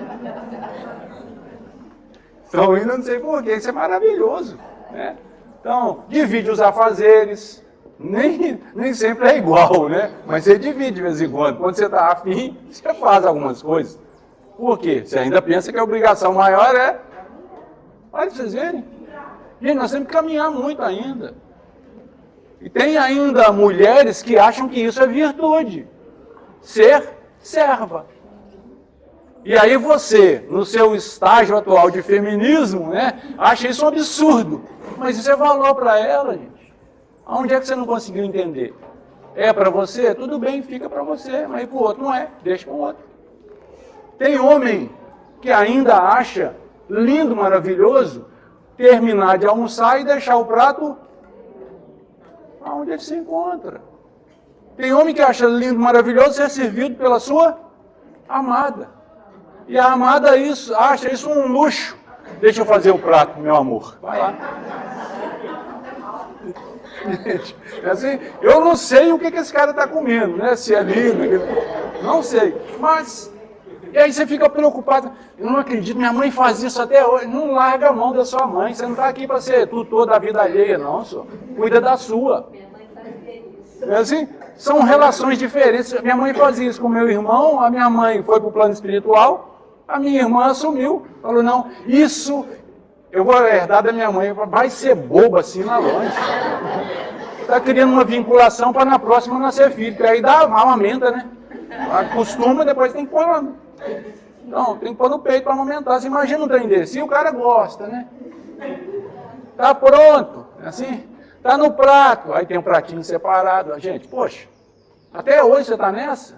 Speaker 1: Então, ainda não sei porquê, isso é maravilhoso, né? Então, divide os afazeres, nem sempre é igual, né? Mas você divide de vez em quando. Quando você está afim, você faz algumas coisas. Por quê? Você ainda pensa que a obrigação maior é... Olha, vocês verem. Gente, nós temos que caminhar muito ainda. E tem ainda mulheres que acham que isso é virtude. Ser serva. E aí você, no seu estágio atual de feminismo, né, acha isso um absurdo. Mas isso é valor para ela, gente. Aonde é que você não conseguiu entender? É para você? Tudo bem, fica para você, mas para o outro não é, deixa para o outro. Tem homem que ainda acha lindo, maravilhoso, terminar de almoçar e deixar o prato aonde ele se encontra. Tem homem que acha lindo, maravilhoso ser servido pela sua amada. E a amada acha isso um luxo. Deixa eu fazer o prato, meu amor. Vai lá. Gente, assim, eu não sei o que esse cara está comendo, né? Se é lindo, não sei. Mas, e aí você fica preocupado. Eu não acredito, minha mãe faz isso até hoje. Não larga a mão da sua mãe. Você não está aqui para ser tutor da vida alheia, não, senhor. Cuida da sua. É assim? São relações diferentes. Minha mãe fazia isso com meu irmão, a minha mãe foi para o plano espiritual, a minha irmã assumiu, falou, não, isso eu vou herdar da minha mãe, vai ser bobo assim lá longe. Está criando uma vinculação para na próxima nascer filho, porque aí dá uma amamenta, né? Acostuma, depois tem que pôr lá. Não, tem que pôr no peito para amamentar. Você imagina um trem desse, e o cara gosta, né? Tá pronto, assim... Está no prato, aí tem um pratinho separado. Gente, poxa, até hoje você está nessa?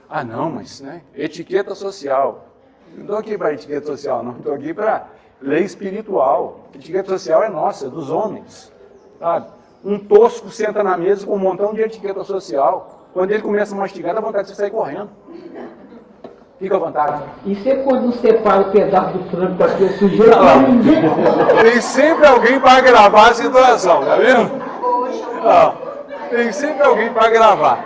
Speaker 1: Ah, não, mas, né, etiqueta social. Não estou aqui para etiqueta social, não. Estou aqui para lei espiritual. Etiqueta social é nossa, é dos homens. Sabe? Um tosco senta na mesa com um montão de etiqueta social. Quando ele começa a mastigar, dá vontade de você sair correndo. Fica à vontade.
Speaker 2: Isso é quando separa o pedaço do frango para ter sujeito.
Speaker 1: Tem sempre alguém para gravar a situação, tá vendo? Tem sempre alguém para gravar.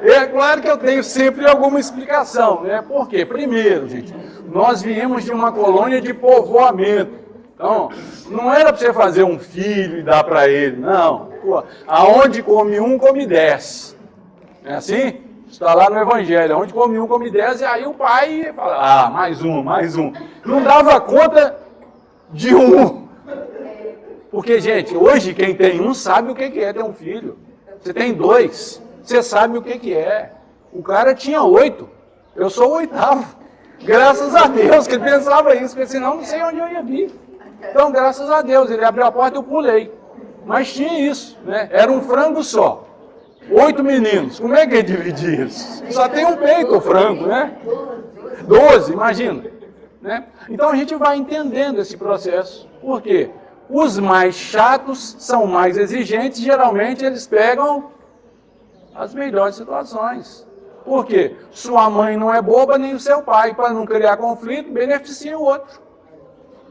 Speaker 1: É claro que eu tenho sempre alguma explicação, né? Por quê? Primeiro, gente, nós viemos de uma colônia de povoamento. Então, não era para você fazer um filho e dar para ele, não. Pô, aonde come um, come 10. É assim? Está lá no Evangelho, onde come um, come 10, e aí o pai fala, mais um. Não dava conta de um. Porque, gente, hoje quem tem um sabe o que é ter um filho. Você tem 2, você sabe o que é. O cara tinha 8, eu sou o 8º. Graças a Deus que ele pensava isso, porque senão não sei onde eu ia vir. Então, graças a Deus, ele abriu a porta e eu pulei. Mas tinha isso, né? Era um frango só. 8 meninos, como é que é dividir isso? Só tem um peito o frango, né? 12, imagina. Né? Então a gente vai entendendo esse processo. Por quê? Os mais chatos são mais exigentes, geralmente eles pegam as melhores situações. Por quê? Sua mãe não é boba, nem o seu pai, para não criar conflito, beneficia o outro.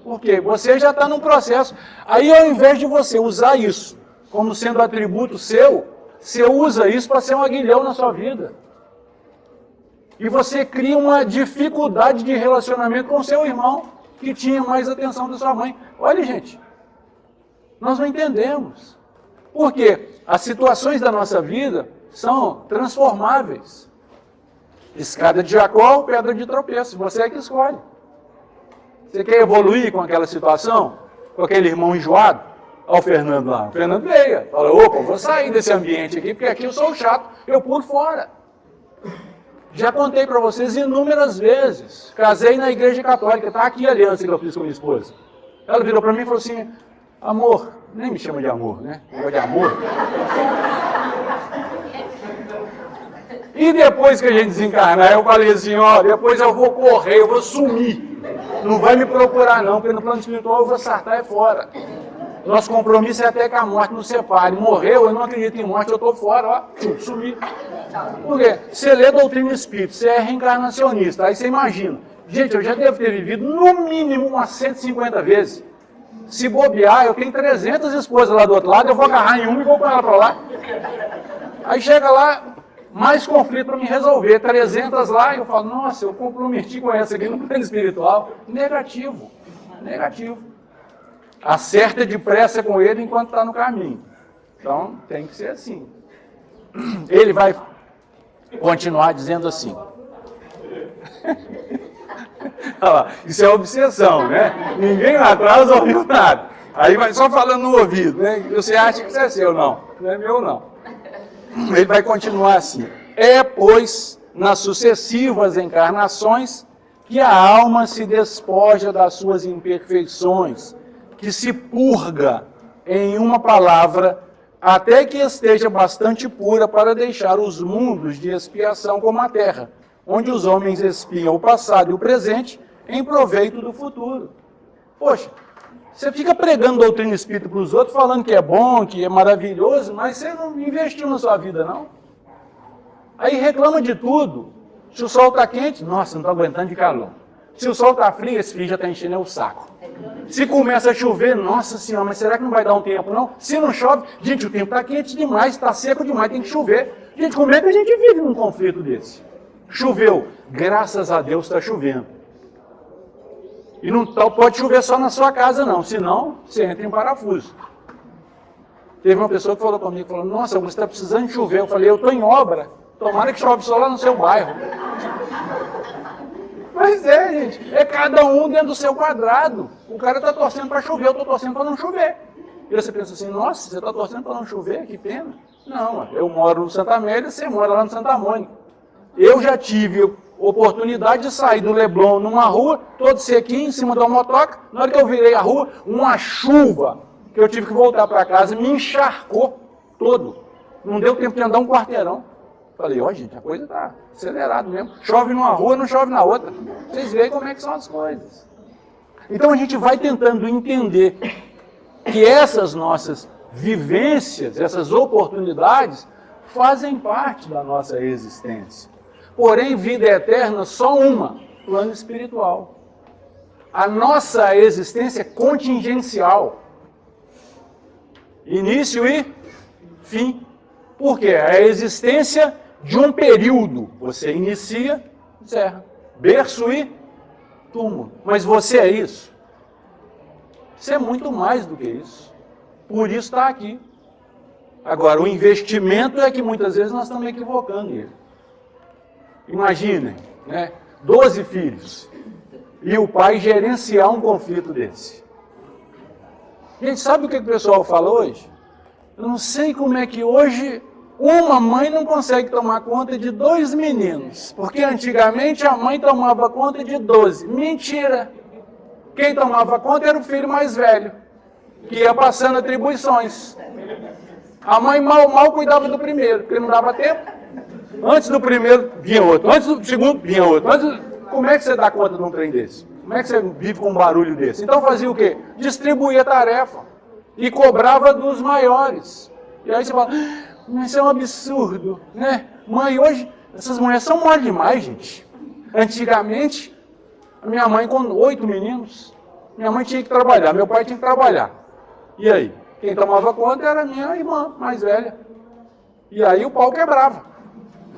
Speaker 1: Por quê? Você já está num processo. Aí ao invés de você usar isso como sendo atributo seu, você usa isso para ser um aguilhão na sua vida. E você cria uma dificuldade de relacionamento com o seu irmão, que tinha mais atenção da sua mãe. Olha, gente, nós não entendemos. Por quê? As situações da nossa vida são transformáveis. Escada de Jacó, pedra de tropeço. Você é que escolhe. Você quer evoluir com aquela situação? Com aquele irmão enjoado? Olha o Fernando lá. O Fernando veio. Fala, opa, vou sair desse ambiente aqui, porque aqui eu sou o chato. Eu pulo fora. Já contei para vocês inúmeras vezes. Casei na igreja católica. Está aqui a aliança que eu fiz com minha esposa. Ela virou para mim e falou assim, amor, nem me chama de amor, né? Negócio de amor. E depois que a gente desencarnar, eu falei assim, ó, depois eu vou correr, eu vou sumir. Não vai me procurar não, porque no plano espiritual eu vou sartar fora. Nosso compromisso é até que a morte nos separe. Morreu, eu não acredito em morte, eu estou fora, ó, sumi. Por quê? Você lê doutrina espírita, você é reencarnacionista, aí você imagina. Gente, eu já devo ter vivido no mínimo umas 150 vezes. Se bobear, eu tenho 300 esposas lá do outro lado, eu vou agarrar em uma e vou com ela para lá. Aí chega lá, mais conflito para me resolver, 300 lá, e eu falo, nossa, eu comprometi com essa aqui no plano espiritual. Negativo, negativo. Acerta depressa com ele enquanto está no caminho. Então, tem que ser assim. Ele vai continuar dizendo assim. Olha lá, isso é obsessão, né? Ninguém lá atrás ouviu nada. Aí vai só falando no ouvido, né? Você acha que isso é seu, não. Não é meu, não. Ele vai continuar assim. É, pois, nas sucessivas encarnações, que a alma se despoja das suas imperfeições, que se purga em uma palavra, até que esteja bastante pura para deixar os mundos de expiação como a terra, onde os homens espiam o passado e o presente em proveito do futuro. Poxa, você fica pregando doutrina espírita para os outros, falando que é bom, que é maravilhoso, mas você não investiu na sua vida, não. Aí reclama de tudo. Se o sol está quente, nossa, não estou aguentando de calor. Se o sol está frio, esse frio já está enchendo o saco. Se começa a chover, nossa senhora, mas será que não vai dar um tempo, não? Se não chove, gente, o tempo está quente demais, está seco demais, tem que chover. Gente, como é que a gente vive num conflito desse? Choveu, graças a Deus está chovendo. E não pode chover só na sua casa, não, senão você entra em parafuso. Teve uma pessoa que falou comigo, falou, nossa, você está precisando de chover. Eu falei, eu estou em obra, tomara que chove só lá no seu bairro. Mas é, gente, é cada um dentro do seu quadrado. O cara está torcendo para chover, eu estou torcendo para não chover. E você pensa assim, nossa, você está torcendo para não chover? Que pena. Não, eu moro no Santa Amélia, você mora lá no Santa Mônica. Eu já tive oportunidade de sair do Leblon numa rua, todo sequinho, em cima de uma motoca. Na hora que eu virei a rua, uma chuva, que eu tive que voltar para casa, me encharcou todo. Não deu tempo de andar um quarteirão. Falei, ó, gente, a coisa está acelerada mesmo. Chove numa rua, não chove na outra. Vocês veem como é que são as coisas. Então a gente vai tentando entender que essas nossas vivências, essas oportunidades, fazem parte da nossa existência. Porém, vida eterna, só uma, plano espiritual. A nossa existência é contingencial. Início e fim. Por quê? É a existência de um período. Você inicia, encerra. Berço e túmulo. Mas você é isso. Você é muito mais do que isso. Por isso está aqui. Agora, o investimento é que muitas vezes nós estamos equivocando ele. Imaginem, né? 12 filhos. E o pai gerenciar um conflito desse. Gente, sabe o que o pessoal fala hoje? Eu não sei como é que hoje uma mãe não consegue tomar conta de 2 meninos. Porque antigamente a mãe tomava conta de 12. Mentira! Quem tomava conta era o filho mais velho, que ia passando atribuições. A mãe mal cuidava do primeiro, porque não dava tempo. Antes do primeiro, vinha outro. Antes do segundo, vinha outro. Como é que você dá conta de um trem desse? Como é que você vive com um barulho desse? Então fazia o quê? Distribuía a tarefa. E cobrava dos maiores. E aí você fala, isso é um absurdo, né? Mãe, hoje, essas mulheres são mole demais, gente. Antigamente, a minha mãe com 8 meninos, minha mãe tinha que trabalhar, meu pai tinha que trabalhar. E aí? Quem tomava conta era a minha irmã mais velha. E aí o pau quebrava.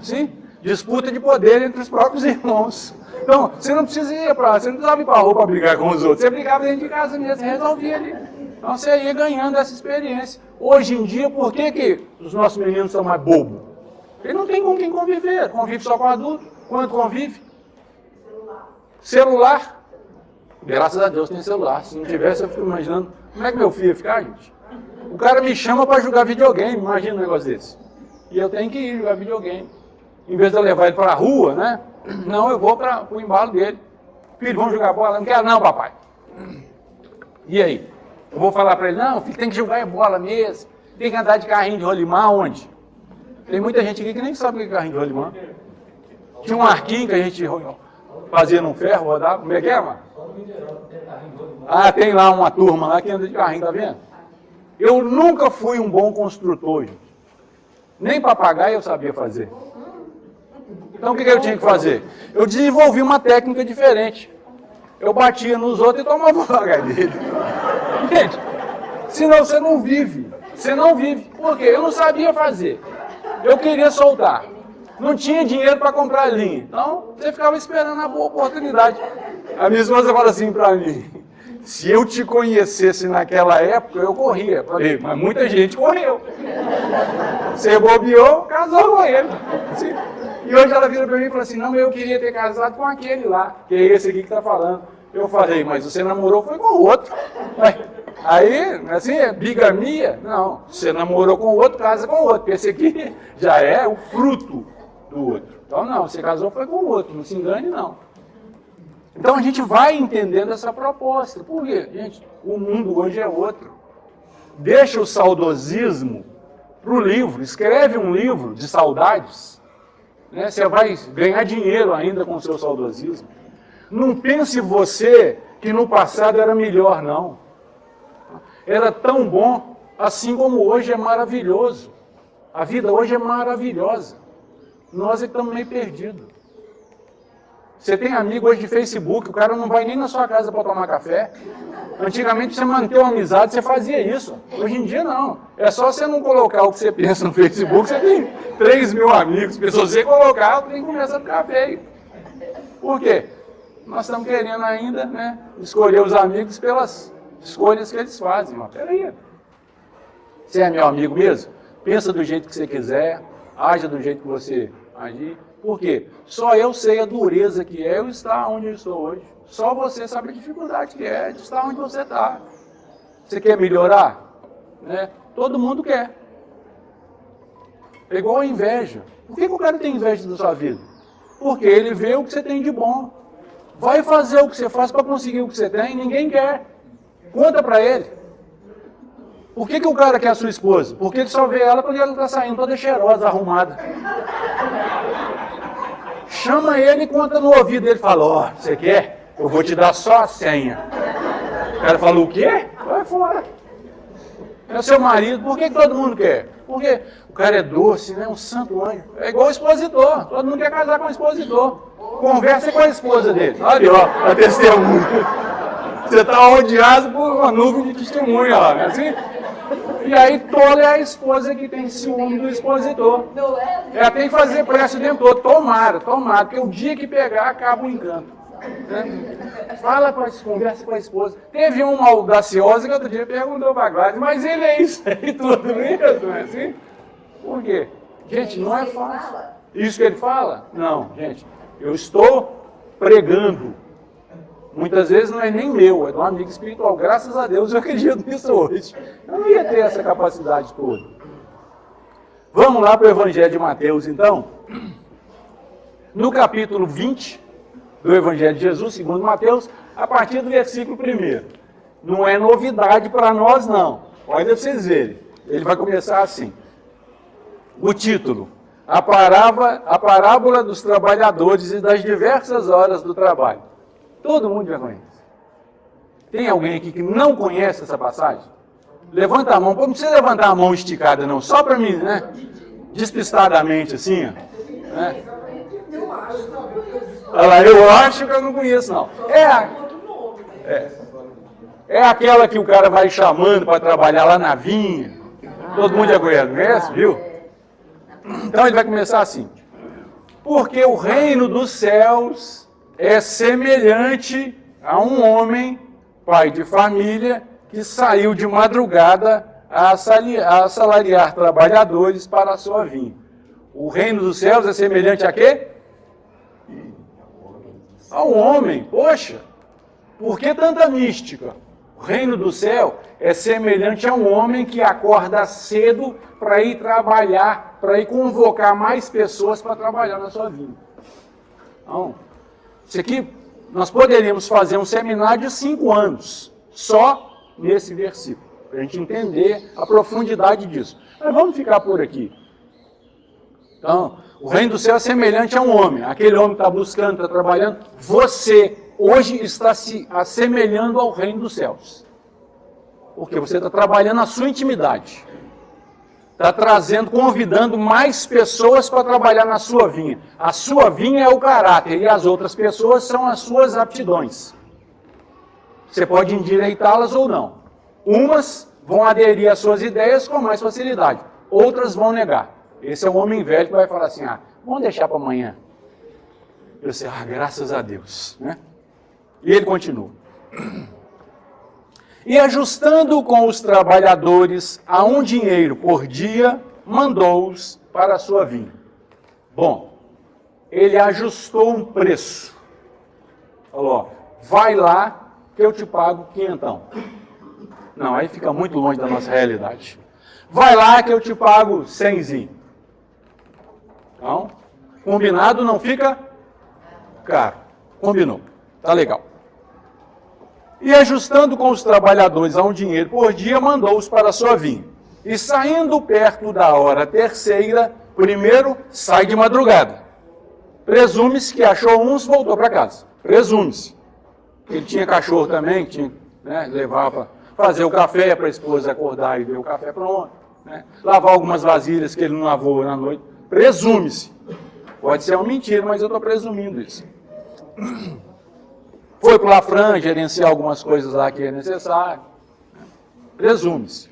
Speaker 1: Sim? Disputa de poder entre os próprios irmãos. Então, você não precisa ir você não precisava ir para a rua para brigar com os outros. Você brigava dentro de casa mesmo, você resolvia ali. Então você ia ganhando essa experiência. Hoje em dia, por que os nossos meninos são mais bobos? Ele não tem com quem conviver. Convive só com adulto. Quanto convive? Celular. Graças a Deus tem celular. Se não tivesse, eu fico imaginando como é que meu filho ia ficar, gente. O cara me chama para jogar videogame, imagina um negócio desse. E eu tenho que ir jogar videogame. Em vez de eu levar ele para a rua, né? Não, eu vou para o embalo dele. Filho, vamos jogar bola? Não quero não, papai. E aí? Eu vou falar para ele, não, filho, tem que jogar bola mesmo. Tem que andar de carrinho de rolimã, onde? Tem muita gente aqui que nem sabe o que é carrinho de rolimã. Tinha um arquinho que a gente fazia num ferro, rodava. Como é que é, mano? Ah, tem lá uma turma lá que anda de carrinho, tá vendo? Eu nunca fui um bom construtor, gente. Nem papagaio eu sabia fazer. Então o que eu tinha que fazer? Eu desenvolvi uma técnica diferente. Eu batia nos outros e tomava o papagaio dele. Gente, senão você não vive. Você não vive. Por quê? Eu não sabia fazer. Eu queria soltar. Não tinha dinheiro para comprar linha. Então, você ficava esperando a boa oportunidade. A minha esposa fala assim para mim, se eu te conhecesse naquela época, eu corria. Falei, mas muita gente correu. Você bobeou, casou com ele. E hoje ela vira para mim e fala assim, não, eu queria ter casado com aquele lá, que é esse aqui que está falando. Eu falei, mas você namorou foi com o outro. Aí, assim, é bigamia? Não, você namorou com o outro, casa com o outro, porque esse aqui já é o fruto do outro. Então não, você casou foi com o outro, não se engane não. Então a gente vai entendendo essa proposta. Por quê? Gente, o mundo hoje é outro. deixa o saudosismo para o livro, escreve um livro de saudades, né? Você vai ganhar dinheiro ainda com o seu saudosismo. Não pense você que no passado era melhor, não. Era tão bom, assim como hoje é maravilhoso. A vida hoje é maravilhosa. Nós é que estamos meio perdidos. Você tem amigo hoje de Facebook, o cara não vai nem na sua casa para tomar café. Antigamente, você manter uma amizade, você fazia isso. Hoje em dia, não. É só você não colocar o que você pensa no Facebook, você tem 3 mil amigos. Se você colocar, o trem começa a ficar feio. Por quê? Nós estamos querendo ainda, né, escolher os amigos pelas escolhas que eles fazem. Mas peraí. Você é meu amigo mesmo? Pensa do jeito que você quiser, haja do jeito que você agir. Por quê? Só eu sei a dureza que é eu estar onde eu estou hoje. Só você sabe a dificuldade que é de estar onde você está. Você quer melhorar? Né? Todo mundo quer. É igual a inveja. Por que o cara tem inveja da sua vida? Porque ele vê o que você tem de bom. Vai fazer o que você faz para conseguir o que você tem, ninguém quer. Conta para ele. Por que o cara quer a sua esposa? Porque ele só vê ela porque ela está saindo toda cheirosa, arrumada. Chama ele e conta no ouvido dele e fala, ó, você quer? Eu vou te dar só a senha. O cara fala, o quê? Vai fora. É seu marido, por que todo mundo quer? Porque o cara é doce, né? Um santo anjo. É igual o expositor, todo mundo quer casar com o expositor. Conversa com a esposa dele. Olha, ó, a testemunha. Você está rodeado por uma nuvem de testemunha lá, não é assim? E aí tola é a esposa que tem ciúme do expositor. Ela tem que fazer prece o tempo todo. Tomara, porque o dia que pegar acaba o encanto. Né? Conversa com a esposa. Teve uma audaciosa que outro dia perguntou para a Gladys, mas ele é isso aí tudo mesmo, não é assim? Por quê? Gente, não é fácil. Isso que ele fala? Não, gente. Eu estou pregando. Muitas vezes não é nem meu, é de um amigo espiritual. Graças a Deus eu acredito nisso hoje. Eu não ia ter essa capacidade toda. Vamos lá para o Evangelho de Mateus, então. No capítulo 20 do Evangelho de Jesus, segundo Mateus, a partir do versículo 1. Não é novidade para nós, não. Olha vocês verem. Ele vai começar assim. O título. A parábola dos trabalhadores e das diversas horas do trabalho. Todo mundo já conhece. Tem alguém aqui que não conhece essa passagem? Levanta a mão. Não precisa levantar a mão esticada, não. Só para mim, né? Despistadamente, assim, ó. Né? Olha lá, eu acho que eu não conheço, não. É aquela que o cara vai chamando para trabalhar lá na vinha. Todo mundo já conhece, viu? Então ele vai começar assim. Porque o reino dos céus é semelhante a um homem, pai de família, que saiu de madrugada a assalariar trabalhadores para a sua vinha. O reino dos céus é semelhante a quê? Ao homem. Poxa, por que tanta mística? O reino do céu é semelhante a um homem que acorda cedo para ir trabalhar, para ir convocar mais pessoas para trabalhar na sua vinha. Então, isso aqui, nós poderíamos fazer um seminário de 5 anos, só nesse versículo, para a gente entender a profundidade disso. Mas vamos ficar por aqui. Então, o reino do céu é semelhante a um homem. Aquele homem que está buscando, está trabalhando. Você, hoje, está se assemelhando ao reino dos céus. Porque você está trabalhando na sua intimidade. Está trazendo, convidando mais pessoas para trabalhar na sua vinha. A sua vinha é o caráter e as outras pessoas são as suas aptidões. Você pode endireitá-las ou não. Umas vão aderir às suas ideias com mais facilidade. Outras vão negar. Esse é o homem velho que vai falar assim, vamos deixar para amanhã. Eu disse, graças a Deus. Né? E ele continua. E ajustando com os trabalhadores a um dinheiro por dia, mandou-os para a sua vinha. Bom, ele ajustou um preço. Falou, vai lá que eu te pago 500. Não, aí fica muito longe da nossa realidade. Vai lá que eu te pago 100. Então, combinado não fica caro. Combinou. Tá legal. E ajustando com os trabalhadores a um dinheiro por dia, mandou-os para a sua vinha. E saindo perto da hora terceira, primeiro sai de madrugada. Presume-se que achou uns, voltou para casa. Presume-se. Ele tinha cachorro também, que tinha, né, levar para fazer o café para a esposa acordar e ver o café pronto. Né? Lavar algumas vasilhas que ele não lavou na noite. Presume-se. Pode ser uma mentira, mas eu estou presumindo isso. Foi para o Lafran gerenciar algumas coisas lá que é necessário. Presume-se.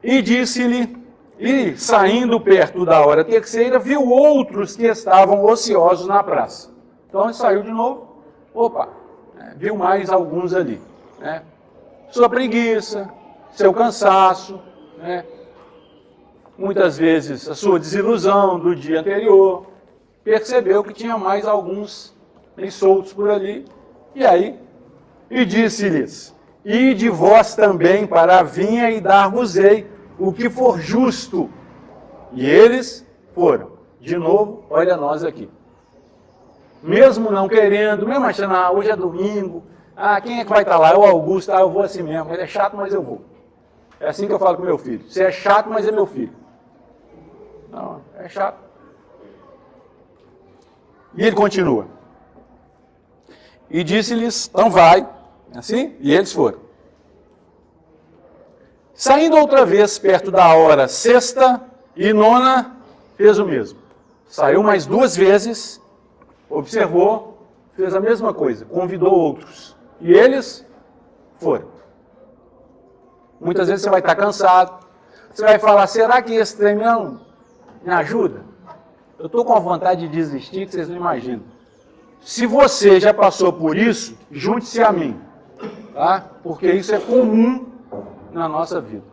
Speaker 1: E disse-lhe, e saindo perto da hora terceira, viu outros que estavam ociosos na praça. Então ele saiu de novo, viu mais alguns ali. Né? Sua preguiça, seu cansaço, né? Muitas vezes a sua desilusão do dia anterior, percebeu que tinha mais alguns soltos por ali, e disse-lhes, ide vós também para a vinha e dar-vos-ei o que for justo. E eles foram. De novo, olha nós aqui. Mesmo não querendo, mesmo achando, hoje é domingo, quem é que vai estar lá? É o Augusto, eu vou assim mesmo, ele é chato, mas eu vou. É assim que eu falo com meu filho, você é chato, mas é meu filho. Não, é chato. E ele continua. E disse-lhes, então vai, assim, e eles foram. Saindo outra vez perto da hora sexta e nona, fez o mesmo. Saiu mais 2 vezes, observou, fez a mesma coisa, convidou outros. E eles foram. Muitas vezes você vai estar cansado, você vai falar, será que esse trem não me ajuda? Eu estou com a vontade de desistir, que vocês não imaginam. Se você já passou por isso, junte-se a mim, tá? Porque isso é comum na nossa vida.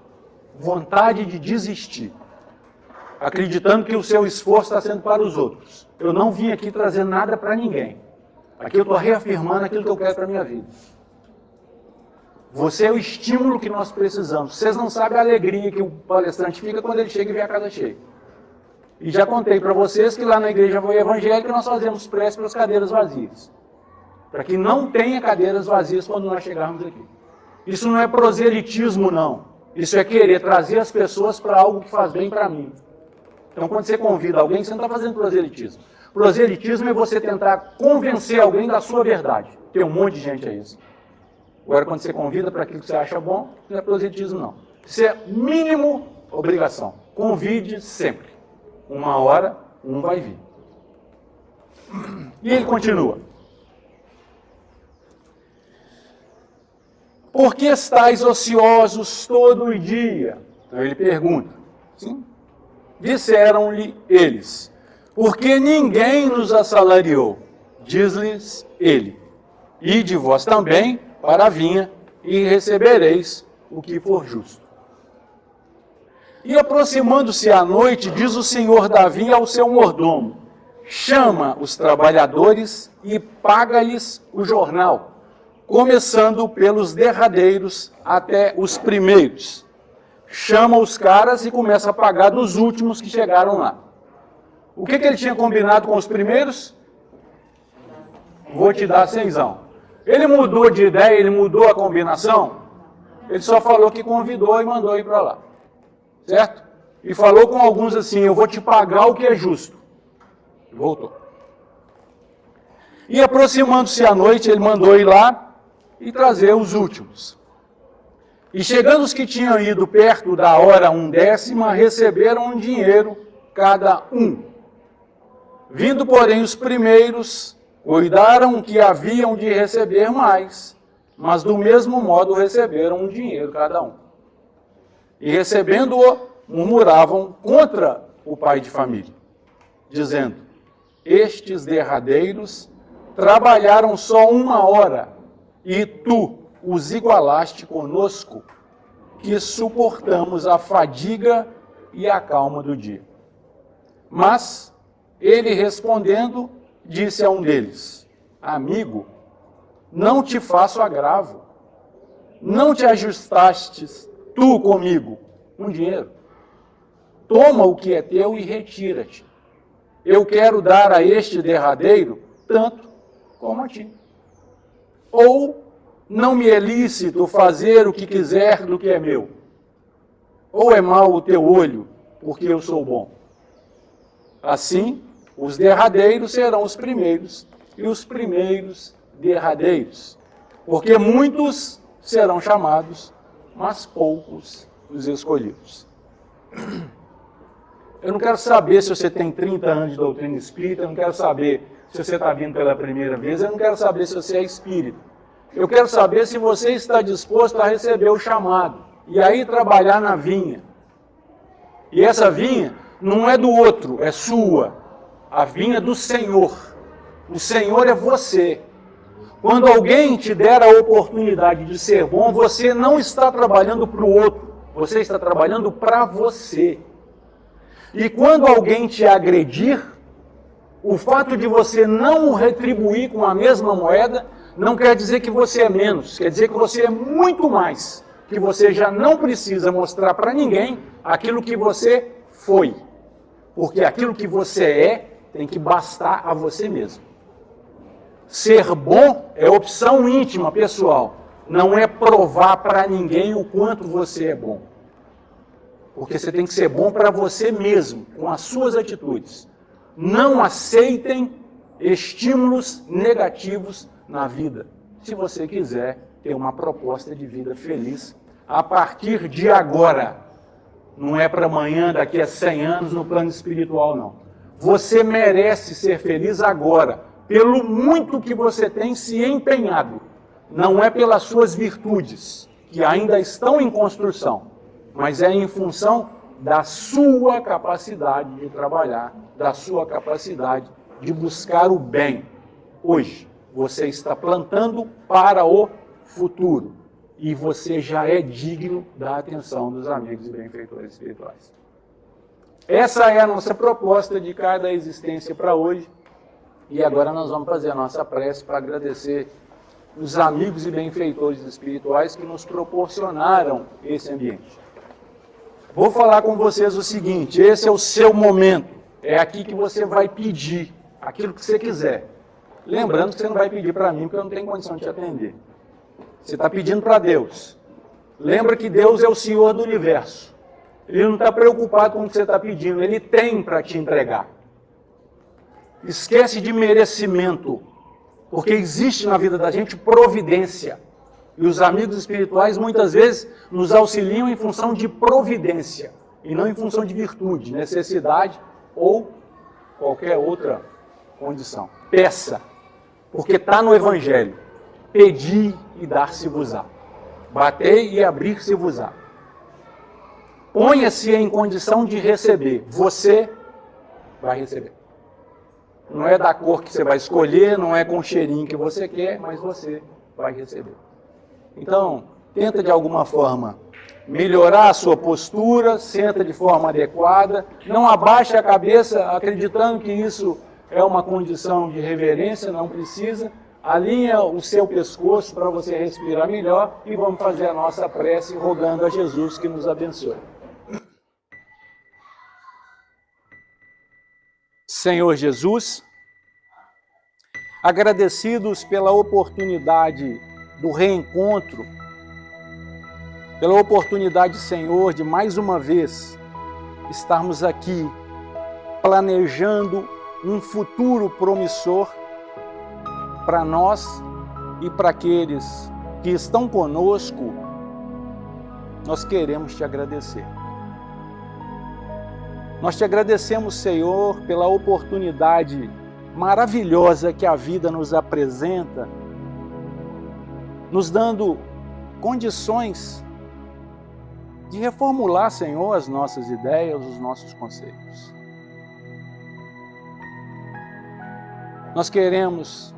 Speaker 1: Vontade de desistir, acreditando que o seu esforço está sendo para os outros. Eu não vim aqui trazer nada para ninguém. Aqui eu estou reafirmando aquilo que eu quero para a minha vida. Você é o estímulo que nós precisamos. Vocês não sabem a alegria que o palestrante fica quando ele chega e vê a casa cheia. E já contei para vocês que lá na igreja evangélica nós fazemos prece para as cadeiras vazias. Para que não tenha cadeiras vazias quando nós chegarmos aqui. Isso não é proselitismo, não. Isso é querer trazer as pessoas para algo que faz bem para mim. Então, quando você convida alguém, você não está fazendo proselitismo. Proselitismo é você tentar convencer alguém da sua verdade. Tem um monte de gente a isso. Agora, quando você convida para aquilo que você acha bom, não é proselitismo, não. Isso é mínimo obrigação. Convide sempre. Uma hora, um vai vir. E ele continua. Por que estáis ociosos todo o dia? Então ele pergunta. Sim? Disseram-lhe eles, porque ninguém nos assalariou. Diz-lhes ele, ide vós também para a vinha e recebereis o que for justo. E aproximando-se à noite, diz o senhor da vinha ao seu mordomo, chama os trabalhadores e paga-lhes o jornal, começando pelos derradeiros até os primeiros. Chama os caras e começa a pagar dos últimos que chegaram lá. O que ele tinha combinado com os primeiros? Vou te dar 100. Ele mudou de ideia, ele mudou a combinação? Ele só falou que convidou e mandou ir para lá. Certo? E falou com alguns assim, eu vou te pagar o que é justo. Voltou. E aproximando-se à noite, ele mandou ir lá e trazer os últimos. E chegando os que tinham ido perto da hora 1/10, receberam um dinheiro cada um. Vindo, porém, os primeiros, cuidaram que haviam de receber mais, mas do mesmo modo receberam um dinheiro cada um. E recebendo-o, murmuravam contra o pai de família, dizendo, estes derradeiros trabalharam só 1 hora, e tu os igualaste conosco, que suportamos a fadiga e a calma do dia. Mas ele respondendo, disse a um deles, amigo, não te faço agravo, não te ajustastes tu comigo um dinheiro. Toma o que é teu e retira-te. Eu quero dar a este derradeiro tanto como a ti. Ou não me é lícito fazer o que quiser do que é meu. Ou é mau o teu olho, porque eu sou bom. Assim, os derradeiros serão os primeiros, e os primeiros derradeiros. Porque muitos serão chamados, mas poucos os escolhidos. Eu não quero saber se você tem 30 anos de doutrina espírita, eu não quero saber se você está vindo pela primeira vez, eu não quero saber se você é espírita. Eu quero saber se você está disposto a receber o chamado e aí trabalhar na vinha. E essa vinha não é do outro, é sua. A vinha do Senhor. O Senhor é você. Quando alguém te der a oportunidade de ser bom, você não está trabalhando para o outro, você está trabalhando para você. E quando alguém te agredir, o fato de você não retribuir com a mesma moeda não quer dizer que você é menos, quer dizer que você é muito mais, que você já não precisa mostrar para ninguém aquilo que você foi, porque aquilo que você é tem que bastar a você mesmo. Ser bom é opção íntima, pessoal, não é provar para ninguém o quanto você é bom, porque você tem que ser bom para você mesmo, com as suas atitudes. Não aceitem estímulos negativos na vida, se você quiser ter uma proposta de vida feliz a partir de agora. Não é para amanhã, daqui a 100 anos, no plano espiritual, não. Você merece ser feliz agora, pelo muito que você tem se empenhado. Não é pelas suas virtudes, que ainda estão em construção, mas é em função da sua capacidade de trabalhar, da sua capacidade de buscar o bem. Hoje, você está plantando para o futuro e você já é digno da atenção dos amigos e benfeitores espirituais. Essa é a nossa proposta de cada existência para hoje. E agora nós vamos fazer a nossa prece para agradecer os amigos e benfeitores espirituais que nos proporcionaram esse ambiente. Vou falar com vocês o seguinte, esse é o seu momento, é aqui que você vai pedir aquilo que você quiser. Lembrando que você não vai pedir para mim, porque eu não tenho condição de te atender. Você está pedindo para Deus. Lembra que Deus é o Senhor do universo. Ele não está preocupado com o que você está pedindo, Ele tem para te entregar. Esquece de merecimento, porque existe na vida da gente providência. E os amigos espirituais muitas vezes nos auxiliam em função de providência, e não em função de virtude, necessidade ou qualquer outra condição. Peça, porque está no Evangelho. Pedi e dar-se-vos-á. Batei e abrir-se-vos-á. Ponha-se em condição de receber. Você vai receber. Não é da cor que você vai escolher, não é com o cheirinho que você quer, mas você vai receber. Então, tenta de alguma forma melhorar a sua postura, senta de forma adequada, não abaixe a cabeça acreditando que isso é uma condição de reverência, não precisa. Alinha o seu pescoço para você respirar melhor e vamos fazer a nossa prece rogando a Jesus que nos abençoe. Senhor Jesus, agradecidos pela oportunidade do reencontro, pela oportunidade, Senhor, de mais uma vez estarmos aqui planejando um futuro promissor para nós e para aqueles que estão conosco, nós queremos te agradecer. Nós te agradecemos, Senhor, pela oportunidade maravilhosa que a vida nos apresenta, nos dando condições de reformular, Senhor, as nossas ideias, os nossos conceitos. Nós queremos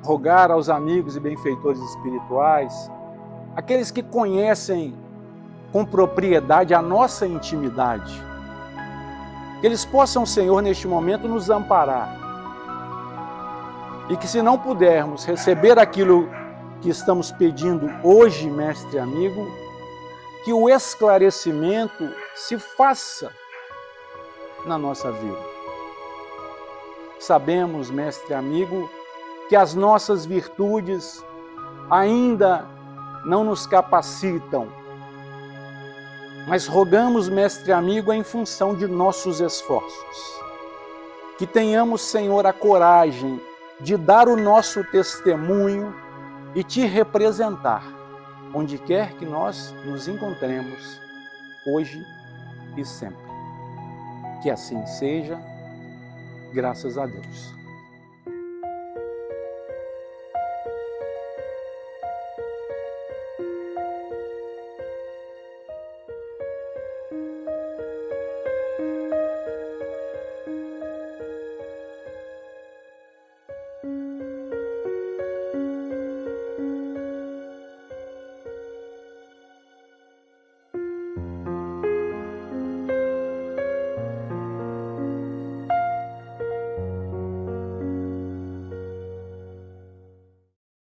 Speaker 1: rogar aos amigos e benfeitores espirituais, aqueles que conhecem com propriedade a nossa intimidade, que eles possam, Senhor, neste momento nos amparar. E que se não pudermos receber aquilo que estamos pedindo hoje, mestre amigo, que o esclarecimento se faça na nossa vida. Sabemos, mestre amigo, que as nossas virtudes, ainda não nos capacitam, mas rogamos, mestre amigo, em função de nossos esforços, que tenhamos, Senhor, a coragem de dar o nosso testemunho e te representar, onde quer que nós nos encontremos, hoje e sempre. Que assim seja, graças a Deus.